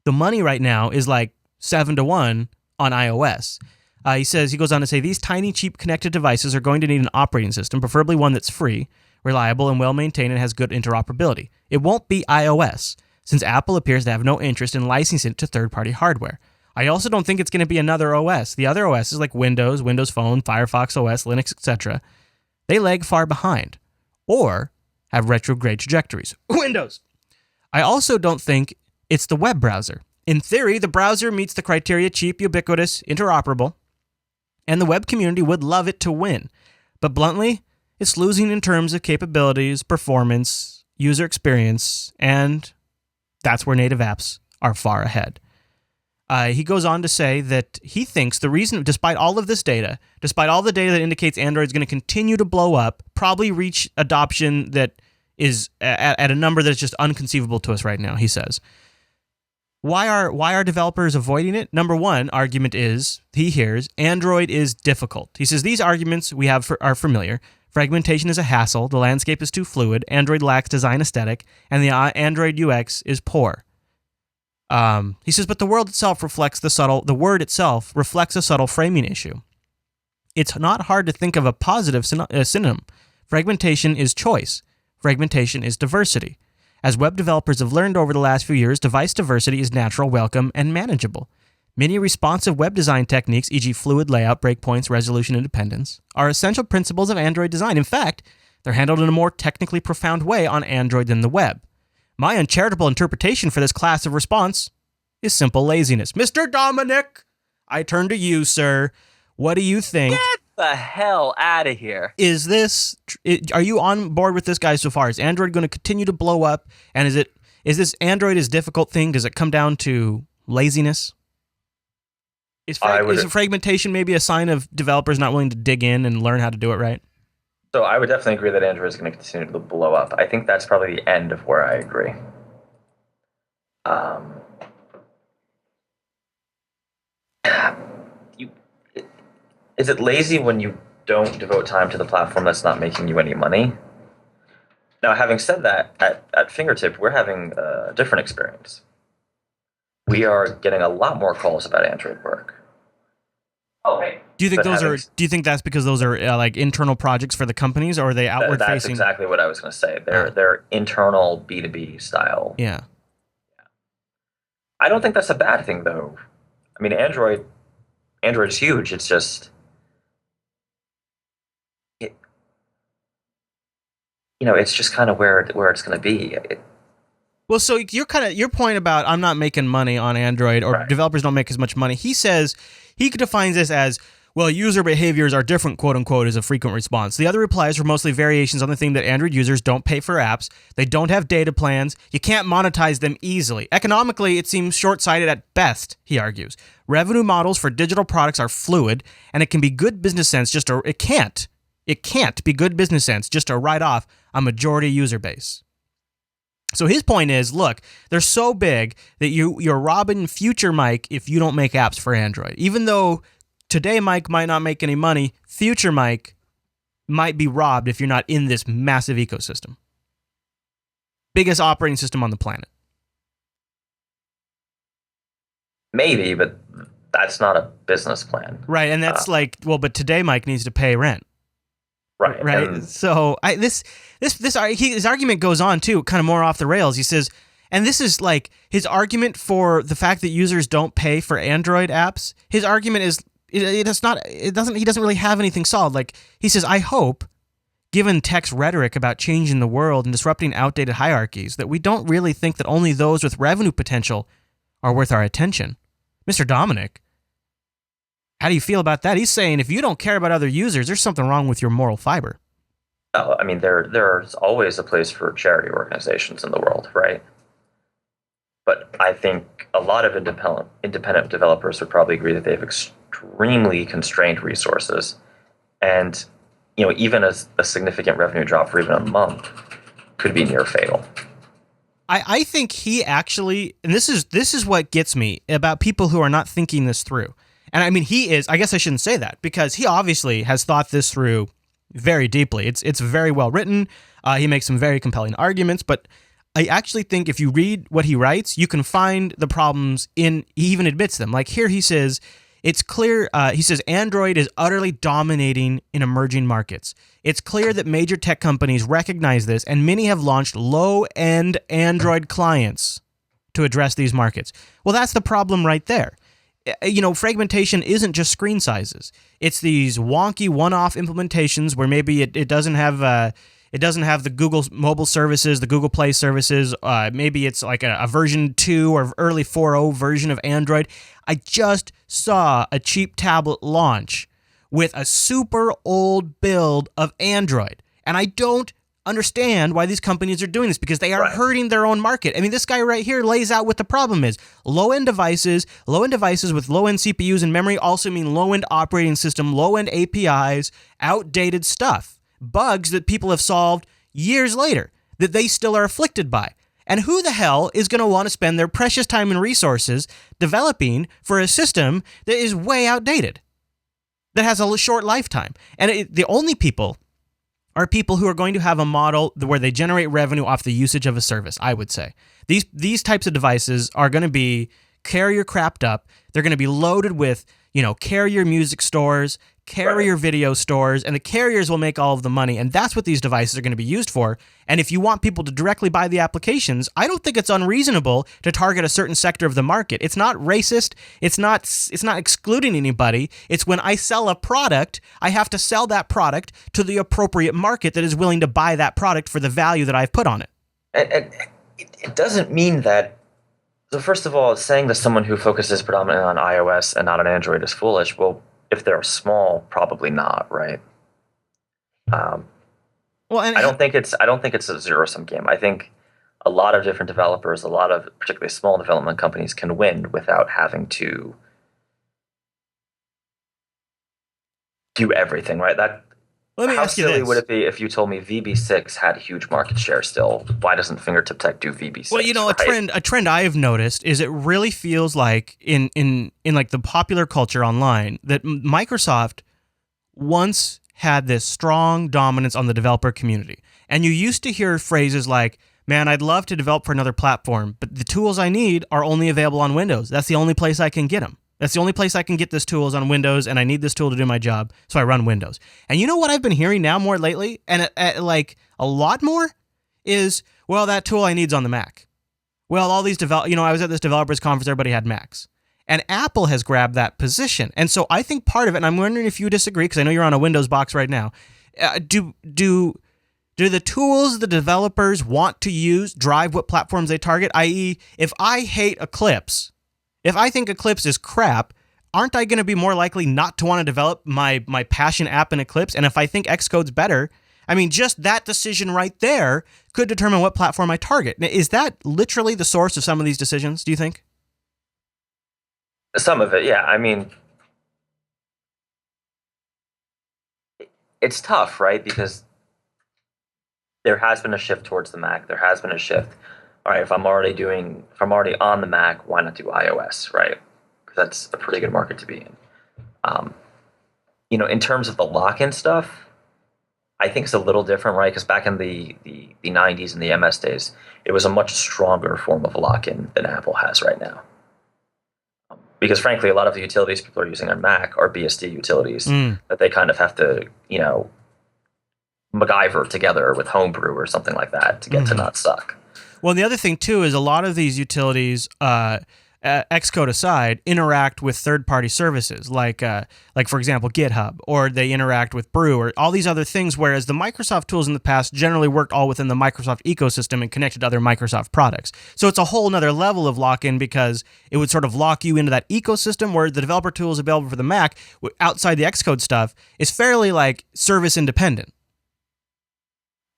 the money right now is like 7-1 on iOS. He goes on to say, these tiny, cheap connected devices are going to need an operating system, preferably one that's free, reliable, and well-maintained and has good interoperability. It won't be iOS, since Apple appears to have no interest in licensing it to third-party hardware. I also don't think it's going to be another OS. The other OSs like Windows, Windows Phone, Firefox OS, Linux, etc., they lag far behind or have retrograde trajectories. Windows! I also don't think it's the web browser. In theory, the browser meets the criteria: cheap, ubiquitous, interoperable, and the web community would love it to win. But bluntly, it's losing in terms of capabilities, performance, user experience, and that's where native apps are far ahead. He goes on to say that he thinks the reason, despite all of this data, despite all the data that indicates Android is going to continue to blow up, probably reach adoption that is at a number that is just unconceivable to us right now, he says. Why are developers avoiding it? Number one argument is, he hears, Android is difficult. He says these arguments we have are familiar. Fragmentation is a hassle, the landscape is too fluid, Android lacks design aesthetic, and the Android UX is poor. He says, but the word itself reflects a subtle framing issue. It's not hard to think of a positive synonym. Fragmentation is choice. Fragmentation is diversity. As web developers have learned over the last few years, device diversity is natural, welcome, and manageable. Many responsive web design techniques, e.g. fluid layout, breakpoints, resolution, independence, are essential principles of Android design. In fact, They're handled in a more technically profound way on Android than the web. My uncharitable interpretation for this class of response is simple laziness. Mr. Dominic, I turn to you, sir. What do you think? Get the hell out of here. Are you on board with this guy so far? Is Android going to continue to blow up? And is this Android is difficult thing? Does it come down to laziness? Is fragmentation maybe a sign of developers not willing to dig in and learn how to do it right? So I would definitely agree that Android is going to continue to blow up. I think that's probably the end of where I agree. Is it lazy when you don't devote time to the platform that's not making you any money? Now, having said that, at Fingertip, we're having a different experience. We are getting a lot more calls about Android work. Okay. Do you think that's because those are like internal projects for the companies, or are they outward facing? That's exactly what I was going to say. They're internal B2B style. Yeah. I don't think that's a bad thing, though. I mean, Android's huge. It's just, it's just kind of where it's going to be. Well, so your point about I'm not making money on Android, or right, developers don't make as much money. He says he defines this as, well, user behaviors are different, quote unquote, is a frequent response. The other replies were mostly variations on the theme that Android users don't pay for apps. They don't have data plans. You can't monetize them easily. Economically, it seems short-sighted at best, he argues. Revenue models for digital products are fluid, and it can be good business sense it can't be good business sense just to write off a majority user base. So his point is, look, they're so big that you're robbing future Mike if you don't make apps for Android. Even though today Mike might not make any money, future Mike might be robbed if you're not in this massive ecosystem. Biggest operating system on the planet. Maybe, but that's not a business plan. Right, and that's but today Mike needs to pay rent. Right. So his argument goes on too, kind of more off the rails. He says, and this is like his argument for the fact that users don't pay for Android apps. His argument is he doesn't really have anything solid. Like he says, I hope, given tech's rhetoric about changing the world and disrupting outdated hierarchies, that we don't really think that only those with revenue potential are worth our attention. Mr. Dominic, how do you feel about that? He's saying if you don't care about other users, there's something wrong with your moral fiber. Oh, I mean, there's always a place for charity organizations in the world, right? But I think a lot of independent developers would probably agree that they have extremely constrained resources, and even a significant revenue drop for even a month could be near fatal. I think he actually, and this is what gets me about people who are not thinking this through. And I mean, I guess I shouldn't say that, because he obviously has thought this through very deeply. It's very well written. He makes some very compelling arguments, but I actually think if you read what he writes, you can find the problems he even admits them. Like here he says, it's clear, he says, Android is utterly dominating in emerging markets. It's clear that major tech companies recognize this, and many have launched low-end Android clients to address these markets. Well, that's the problem right there. Fragmentation isn't just screen sizes. It's these wonky one-off implementations where maybe it doesn't have the Google mobile services, the Google Play services. Maybe it's like a version 2 or early 4.0 version of Android. I just saw a cheap tablet launch with a super old build of Android, and I don't understand why these companies are doing this, because they are hurting their own market. I mean, this guy right here lays out what the problem is. Low-end devices with low-end CPUs and memory also mean low-end operating system, low-end APIs, outdated stuff, bugs that people have solved years later that they still are afflicted by. And who the hell is going to want to spend their precious time and resources developing for a system that is way outdated, that has a short lifetime? And the only people are people who are going to have a model where they generate revenue off the usage of a service, I would say. These types of devices are going to be carrier crapped up. They're going to be loaded with, carrier music stores, carrier video stores, and the carriers will make all of the money. And that's what these devices are going to be used for. And if you want people to directly buy the applications, I don't think it's unreasonable to target a certain sector of the market. It's not racist. It's not excluding anybody. It's when I sell a product, I have to sell that product to the appropriate market that is willing to buy that product for the value that I've put on it. And it doesn't mean that. So first of all, saying that someone who focuses predominantly on iOS and not on Android is foolish. Well, if they're small, probably not, right? I don't think it's a zero-sum game. I think a lot of different developers, a lot of particularly small development companies, can win without having to do everything, right? Let me How ask you silly this. would it be if you told me VB6 had huge market share still? Why doesn't Fingertip Tech do VB6? Well, a trend I have noticed is it really feels like in like the popular culture online that Microsoft once had this strong dominance on the developer community. And you used to hear phrases like, man, I'd love to develop for another platform, but the tools I need are only available on Windows. That's the only place I can get them. That's the only place I can get this tool is on Windows, and I need this tool to do my job, so I run Windows. And you know what I've been hearing now more lately, and like a lot more, is, well, that tool I need's on the Mac. Well, all these I was at this developers conference, everybody had Macs. And Apple has grabbed that position. And so I think part of it, and I'm wondering if you disagree, because I know you're on a Windows box right now, do the tools the developers want to use drive what platforms they target? I.e., if I hate Eclipse, if I think Eclipse is crap, aren't I going to be more likely not to want to develop my passion app in Eclipse? And if I think Xcode's better, I mean, just that decision right there could determine what platform I target. Now, is that literally the source of some of these decisions, do you think? Some of it, yeah. I mean, it's tough, right? Because there has been a shift towards the Mac. There has been a shift. All right, if I'm already on the Mac, why not do iOS, right? Because that's a pretty good market to be in. In terms of the lock-in stuff, I think it's a little different, right? Because back in the 90s and the MS days, it was a much stronger form of lock-in than Apple has right now. Because frankly, a lot of the utilities people are using on Mac are BSD utilities that they kind of have to, MacGyver together with Homebrew or something like that to get to not suck. Well, the other thing, too, is a lot of these utilities, Xcode aside, interact with third-party services, like for example, GitHub, or they interact with Brew, or all these other things, whereas the Microsoft tools in the past generally worked all within the Microsoft ecosystem and connected to other Microsoft products. So it's a whole nother level of lock-in because it would sort of lock you into that ecosystem where the developer tools available for the Mac, outside the Xcode stuff, is fairly like service independent,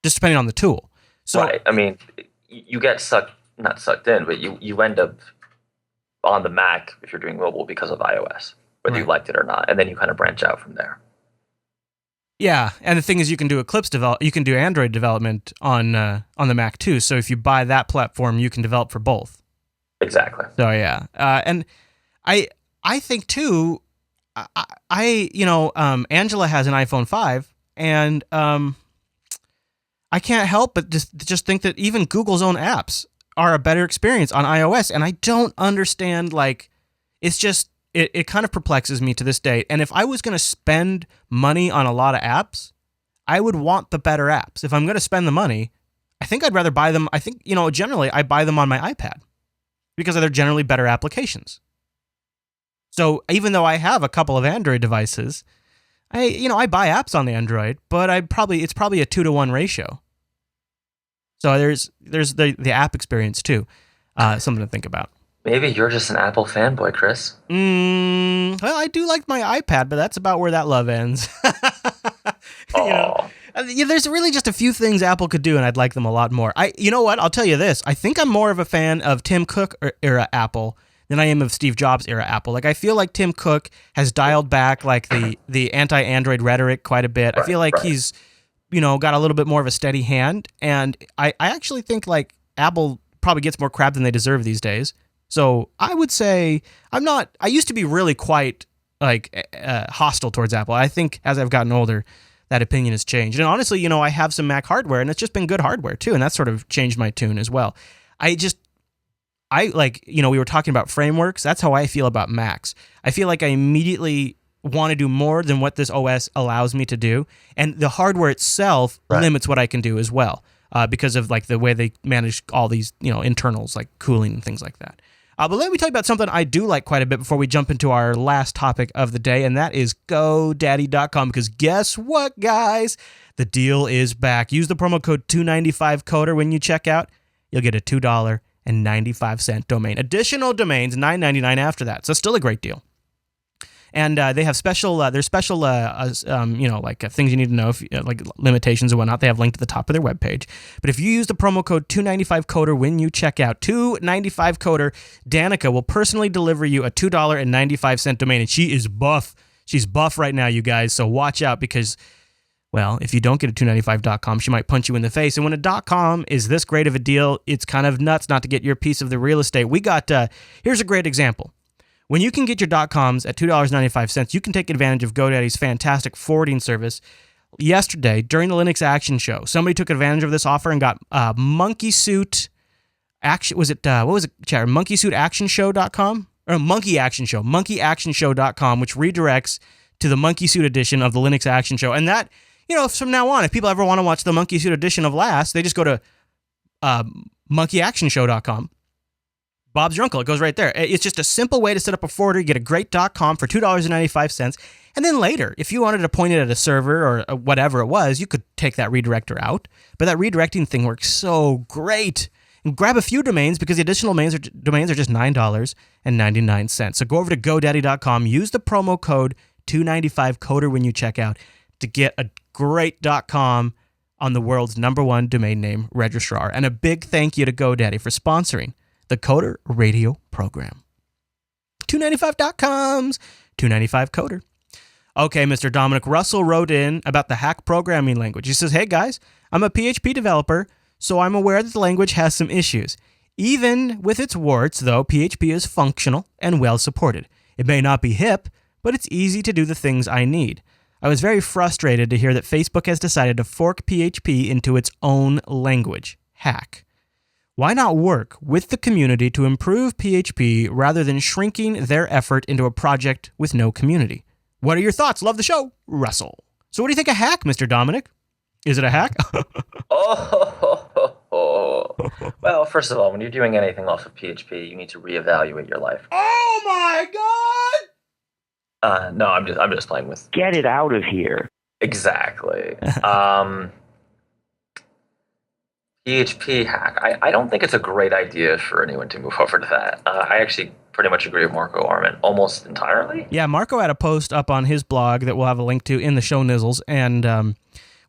just depending on the tool. So, right. I mean, you get not sucked in, but you end up on the Mac if you're doing mobile because of iOS, whether you liked it or not, and then you kind of branch out from there. Yeah, and the thing is, you can do you can do Android development on the Mac too. So if you buy that platform, you can develop for both. Exactly. So yeah, and I think too, Angela has an iPhone 5, and I can't help but just think that even Google's own apps are a better experience on iOS, and I don't understand, it's just, it kind of perplexes me to this day. And if I was going to spend money on a lot of apps, I would want the better apps. If I'm going to spend the money, I think I'd rather buy them, generally I buy them on my iPad because they're generally better applications. So even though I have a couple of Android devices, I buy apps on the Android, but it's probably a 2-to-1 ratio. So there's the app experience too, something to think about. Maybe you're just an Apple fanboy, Chris. Well, I do like my iPad, but that's about where that love ends. There's really just a few things Apple could do, and I'd like them a lot more. You know what? I'll tell you this. I think I'm more of a fan of Tim Cook era Apple than I am of Steve Jobs era Apple. I feel like Tim Cook has dialed back the anti-Android rhetoric quite a bit. I feel like he's got a little bit more of a steady hand, and I actually think Apple probably gets more crap than they deserve these days. So I would say I used to be really quite hostile towards Apple. I think as I've gotten older, that opinion has changed. And honestly, I have some Mac hardware, and it's just been good hardware too, and that's sort of changed my tune as well. I like, we were talking about frameworks. That's how I feel about Macs. I feel like I immediately want to do more than what this OS allows me to do. And the hardware itself limits what I can do as well, because of like the way they manage all these, internals like cooling and things like that. But let me tell you about something I do like quite a bit before we jump into our last topic of the day, and that is GoDaddy.com, because guess what, guys? The deal is back. Use the promo code 295coder when you check out. You'll get a $2.95 domain. Additional domains, $9.99 after that. So still a great deal. And they have special, things you need to know, like limitations and whatnot. They have linked to the top of their webpage. But if you use the promo code 295coder when you check out, 295coder, Danica will personally deliver you a $2.95 domain. And she is buff. She's buff right now, you guys. So watch out, because, well, if you don't get a 295.com, she might punch you in the face. And when a .com is this great of a deal, it's kind of nuts not to get your piece of the real estate. We got, here's a great example. When you can get your .coms at $2.95, you can take advantage of GoDaddy's fantastic forwarding service. Yesterday, during the Linux Action Show, somebody took advantage of this offer and got Monkey Suit Action. Was it what was it, Chad? MonkeySuitActionShow.com or Monkey Action Show? MonkeyActionShow.com, which redirects to the Monkey Suit edition of the Linux Action Show. And that, from now on, if people ever want to watch the Monkey Suit edition of last, they just go to MonkeyActionShow.com. Bob's your uncle. It goes right there. It's just a simple way to set up a forwarder. You get a great .com for $2.95. And then later, if you wanted to point it at a server or whatever it was, you could take that redirector out. But that redirecting thing works so great. And grab a few domains, because the additional domains are just $9.99. So go over to GoDaddy.com. Use the promo code 295coder when you check out to get a great .com on the world's #1 domain name registrar. And a big thank you to GoDaddy for sponsoring the Coder Radio program. 295.com's 295coder. Okay, Mr. Dominic Russell wrote in about the hack programming language. He says, hey guys, I'm a PHP developer, so I'm aware that the language has some issues. Even with its warts, though, PHP is functional and well supported. It may not be hip, but it's easy to do the things I need. I was very frustrated to hear that Facebook has decided to fork PHP into its own language, hack. Why not work with the community to improve PHP rather than shrinking their effort into a project with no community? What are your thoughts? Love the show, Russell. So what do you think of hack, Mr. Dominic? Is it a hack? Well, first of all, when you're doing anything off of PHP, you need to reevaluate your life. Oh my God! No, I'm just playing with. Get it out of here. Exactly. PHP hack. I don't think it's a great idea for anyone to move over to that. I actually pretty much agree with Marco Arment almost entirely. Yeah, Marco had a post up on his blog that we'll have a link to in the show nizzles, and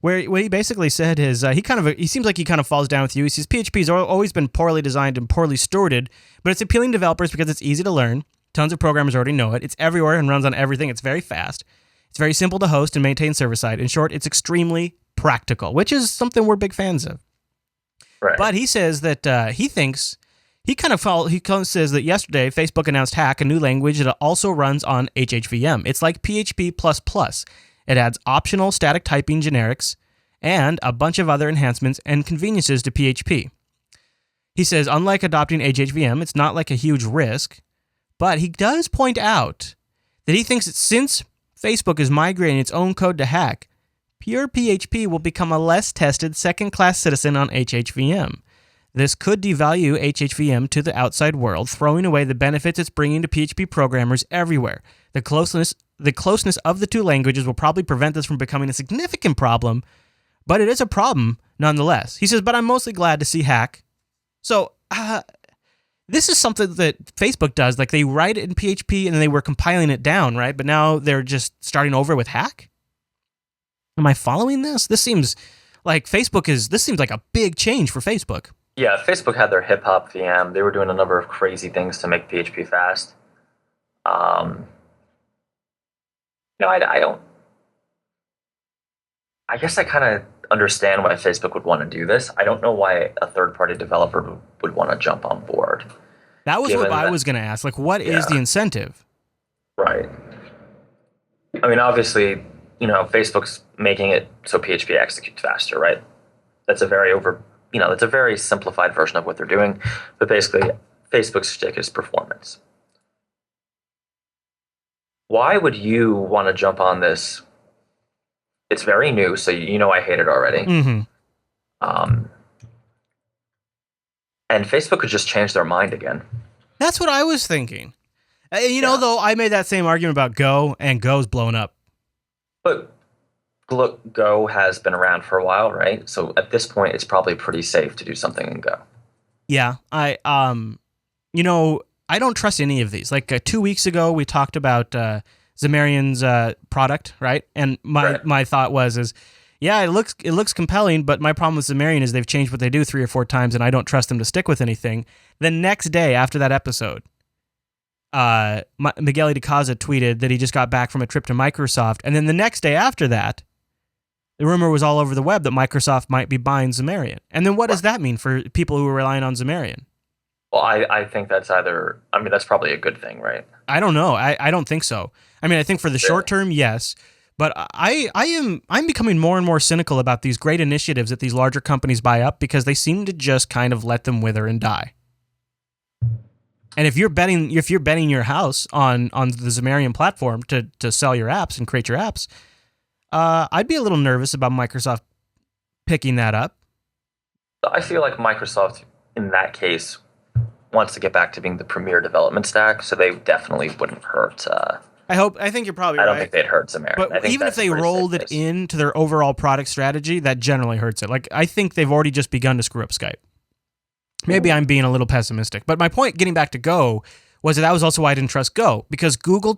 where what he basically said is he seems like he kind of falls down with you. He says PHP's always been poorly designed and poorly stewarded, but it's appealing to developers because it's easy to learn. Tons of programmers already know it. It's everywhere and runs on everything. It's very fast. It's very simple to host and maintain server-side. In short, it's extremely practical, which is something we're big fans of. Right. But he says that he says that yesterday Facebook announced Hack, a new language that also runs on HHVM. It's like PHP++. It adds optional static typing generics and a bunch of other enhancements and conveniences to PHP. He says, unlike adopting HHVM, it's not like a huge risk, but he does point out that he thinks that since Facebook is migrating its own code to Hack, pure PHP will become a less tested second-class citizen on HHVM. This could devalue HHVM to the outside world, throwing away the benefits it's bringing to PHP programmers everywhere. The closeness of the two languages will probably prevent this from becoming a significant problem, but it is a problem nonetheless. He says, but I'm mostly glad to see Hack. So, this is something that Facebook does. Like, they write it in PHP and they were compiling it down, right? But now they're just starting over with Hack? Am I following this? This seems like this seems like a big change for Facebook. Yeah, Facebook had their hip hop VM. They were doing a number of crazy things to make PHP fast. I don't. I guess I kind of understand why Facebook would want to do this. I don't know why a third-party developer would want to jump on board. That was what I was going to ask. Like, what is the incentive? Right. I mean, obviously, Facebook's making it so PHP executes faster, right? That's a very simplified version of what they're doing. But basically, Facebook's shtick is performance. Why would you want to jump on this? It's very new, so I hate it already. Mm-hmm. And Facebook could just change their mind again. That's what I was thinking. Though I made that same argument about Go, and Go's blown up. But look, Go has been around for a while, right? So at this point, it's probably pretty safe to do something in Go. Yeah, I don't trust any of these. Like 2 weeks ago, we talked about Zamarian's product, right? And my thought was, yeah, it looks compelling, but my problem with Zamarian is they've changed what they do 3 or 4 times, and I don't trust them to stick with anything. The next day after that episode, Miguel de Casa tweeted that he just got back from a trip to Microsoft, and then the next day after that, the rumor was all over the web that Microsoft might be buying Zamarian. And then what does that mean for people who are relying on Zamarian? Well, I think that's that's probably a good thing, right? I don't know. I don't think so. I think for the short term, yes. But I'm becoming more and more cynical about these great initiatives that these larger companies buy up because they seem to just kind of let them wither and die. And if you're betting your house on the Zamarian platform to sell your apps and create your apps, I'd be a little nervous about Microsoft picking that up. I feel like Microsoft, in that case, wants to get back to being the premier development stack, so they definitely wouldn't hurt. I think you're probably right. I don't think they'd hurt Zamarian. But even if they rolled it into their overall product strategy, that generally hurts it. Like, I think they've already just begun to screw up Skype. Maybe I'm being a little pessimistic. But my point, getting back to Go, was that was also why I didn't trust Go. Because Google,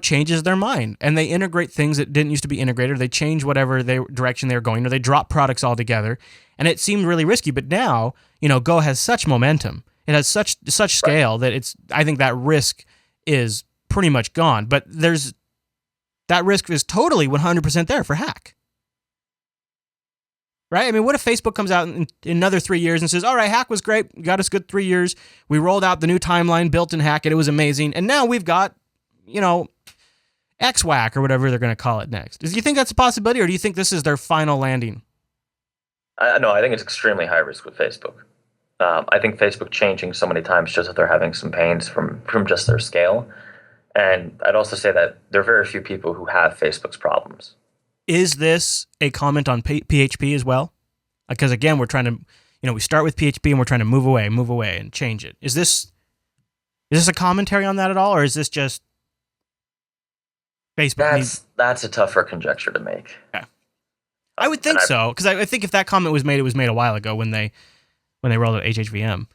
changes their mind. And they integrate things that didn't used to be integrated. Or they change whatever direction they're going. Or they drop products altogether. And it seemed really risky. But now, Go has such momentum. It has such scale that I think that risk is pretty much gone. But that risk is totally 100% there for hack. Right? What if Facebook comes out in another 3 years and says, all right, hack was great, got us good 3 years, we rolled out the new timeline, built in hack, and it was amazing, and now we've got, XWhack or whatever they're going to call it next. Do you think that's a possibility, or do you think this is their final landing? No, I think it's extremely high risk with Facebook. I think Facebook changing so many times shows that they're having some pains from just their scale. And I'd also say that there are very few people who have Facebook's problems. Is this a comment on PHP as well? Because again, we're trying to, we start with PHP and we're trying to move away and change it. Is this a commentary on that at all, or is this just Facebook? That's a tougher conjecture to make. Yeah. I would think so, because I think if that comment was made, it was made a while ago when they rolled out HHVM.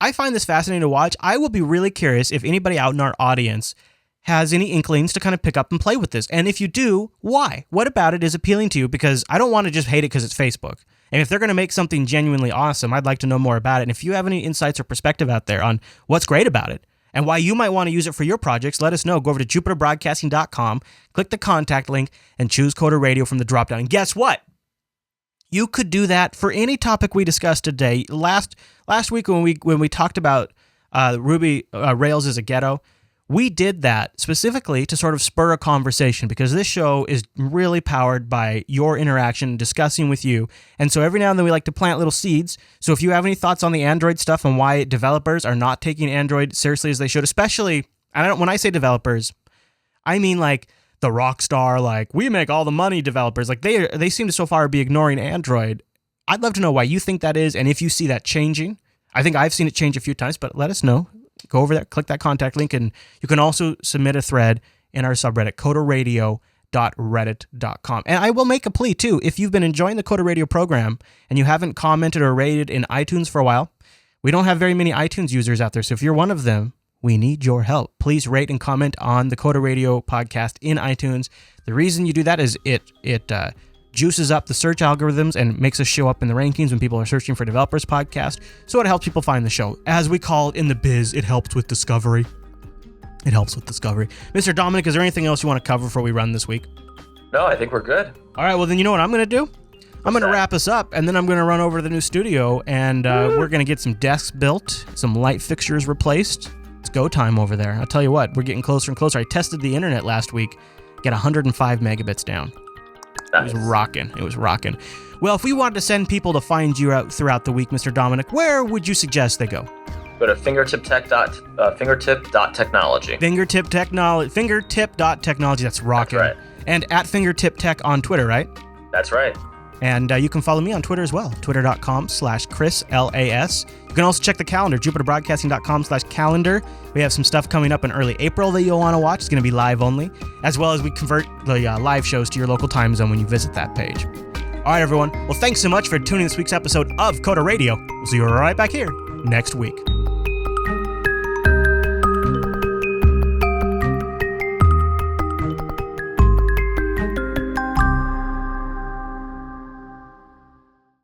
I find this fascinating to watch. I will be really curious if anybody out in our audience has any inklings to kind of pick up and play with this. And if you do, why? What about it is appealing to you? Because I don't want to just hate it because it's Facebook. And if they're going to make something genuinely awesome, I'd like to know more about it. And if you have any insights or perspective out there on what's great about it and why you might want to use it for your projects, let us know. Go over to jupiterbroadcasting.com, click the contact link, and choose Coder Radio from the dropdown. And guess what? You could do that for any topic we discussed today. Last week when we talked about Ruby Rails as a ghetto, we did that specifically to sort of spur a conversation because this show is really powered by your interaction, discussing with you. And so every now and then we like to plant little seeds. So if you have any thoughts on the Android stuff and why developers are not taking Android seriously as they should, especially, when I say developers, I mean like the rock star, like we make all the money developers, like they seem to so far be ignoring Android. I'd love to know why you think that is and if you see that changing. I think I've seen it change a few times, but let us know. Go over there, click that contact link, and you can also submit a thread in our subreddit, coderradio.reddit.com. And I will make a plea, too. If you've been enjoying the Coder Radio program and you haven't commented or rated in iTunes for a while, we don't have very many iTunes users out there. So if you're one of them, we need your help. Please rate and comment on the Coder Radio podcast in iTunes. The reason you do that is it juices up the search algorithms and makes us show up in the rankings when people are searching for developers podcast. So it helps people find the show. As we call it in the biz, it helps with discovery. Mr. Dominic, is there anything else you want to cover before we run this week? No, I think we're good. All right, well then you know what I'm going to do? I'm going to wrap us up, and then I'm going to run over to the new studio, and we're going to get some desks built, some light fixtures replaced. It's go time over there. I'll tell you what, we're getting closer and closer. I tested the internet last week, get 105 megabits down. Nice. It was rocking. Well, if we wanted to send people to find you out throughout the week, Mr. Dominic, where would you suggest they go? Go to fingertip.technology. Fingertip.technology. That's rocking. That's right. And at Fingertip Tech on Twitter, right? That's right. And you can follow me on Twitter as well, twitter.com/ChrisLAS. You can also check the calendar, jupiterbroadcasting.com/calendar. We have some stuff coming up in early April that you'll want to watch. It's going to be live only, as well as we convert the live shows to your local time zone when you visit that page. All right, everyone. Well, thanks so much for tuning this week's episode of Coda Radio. We'll see you right back here next week.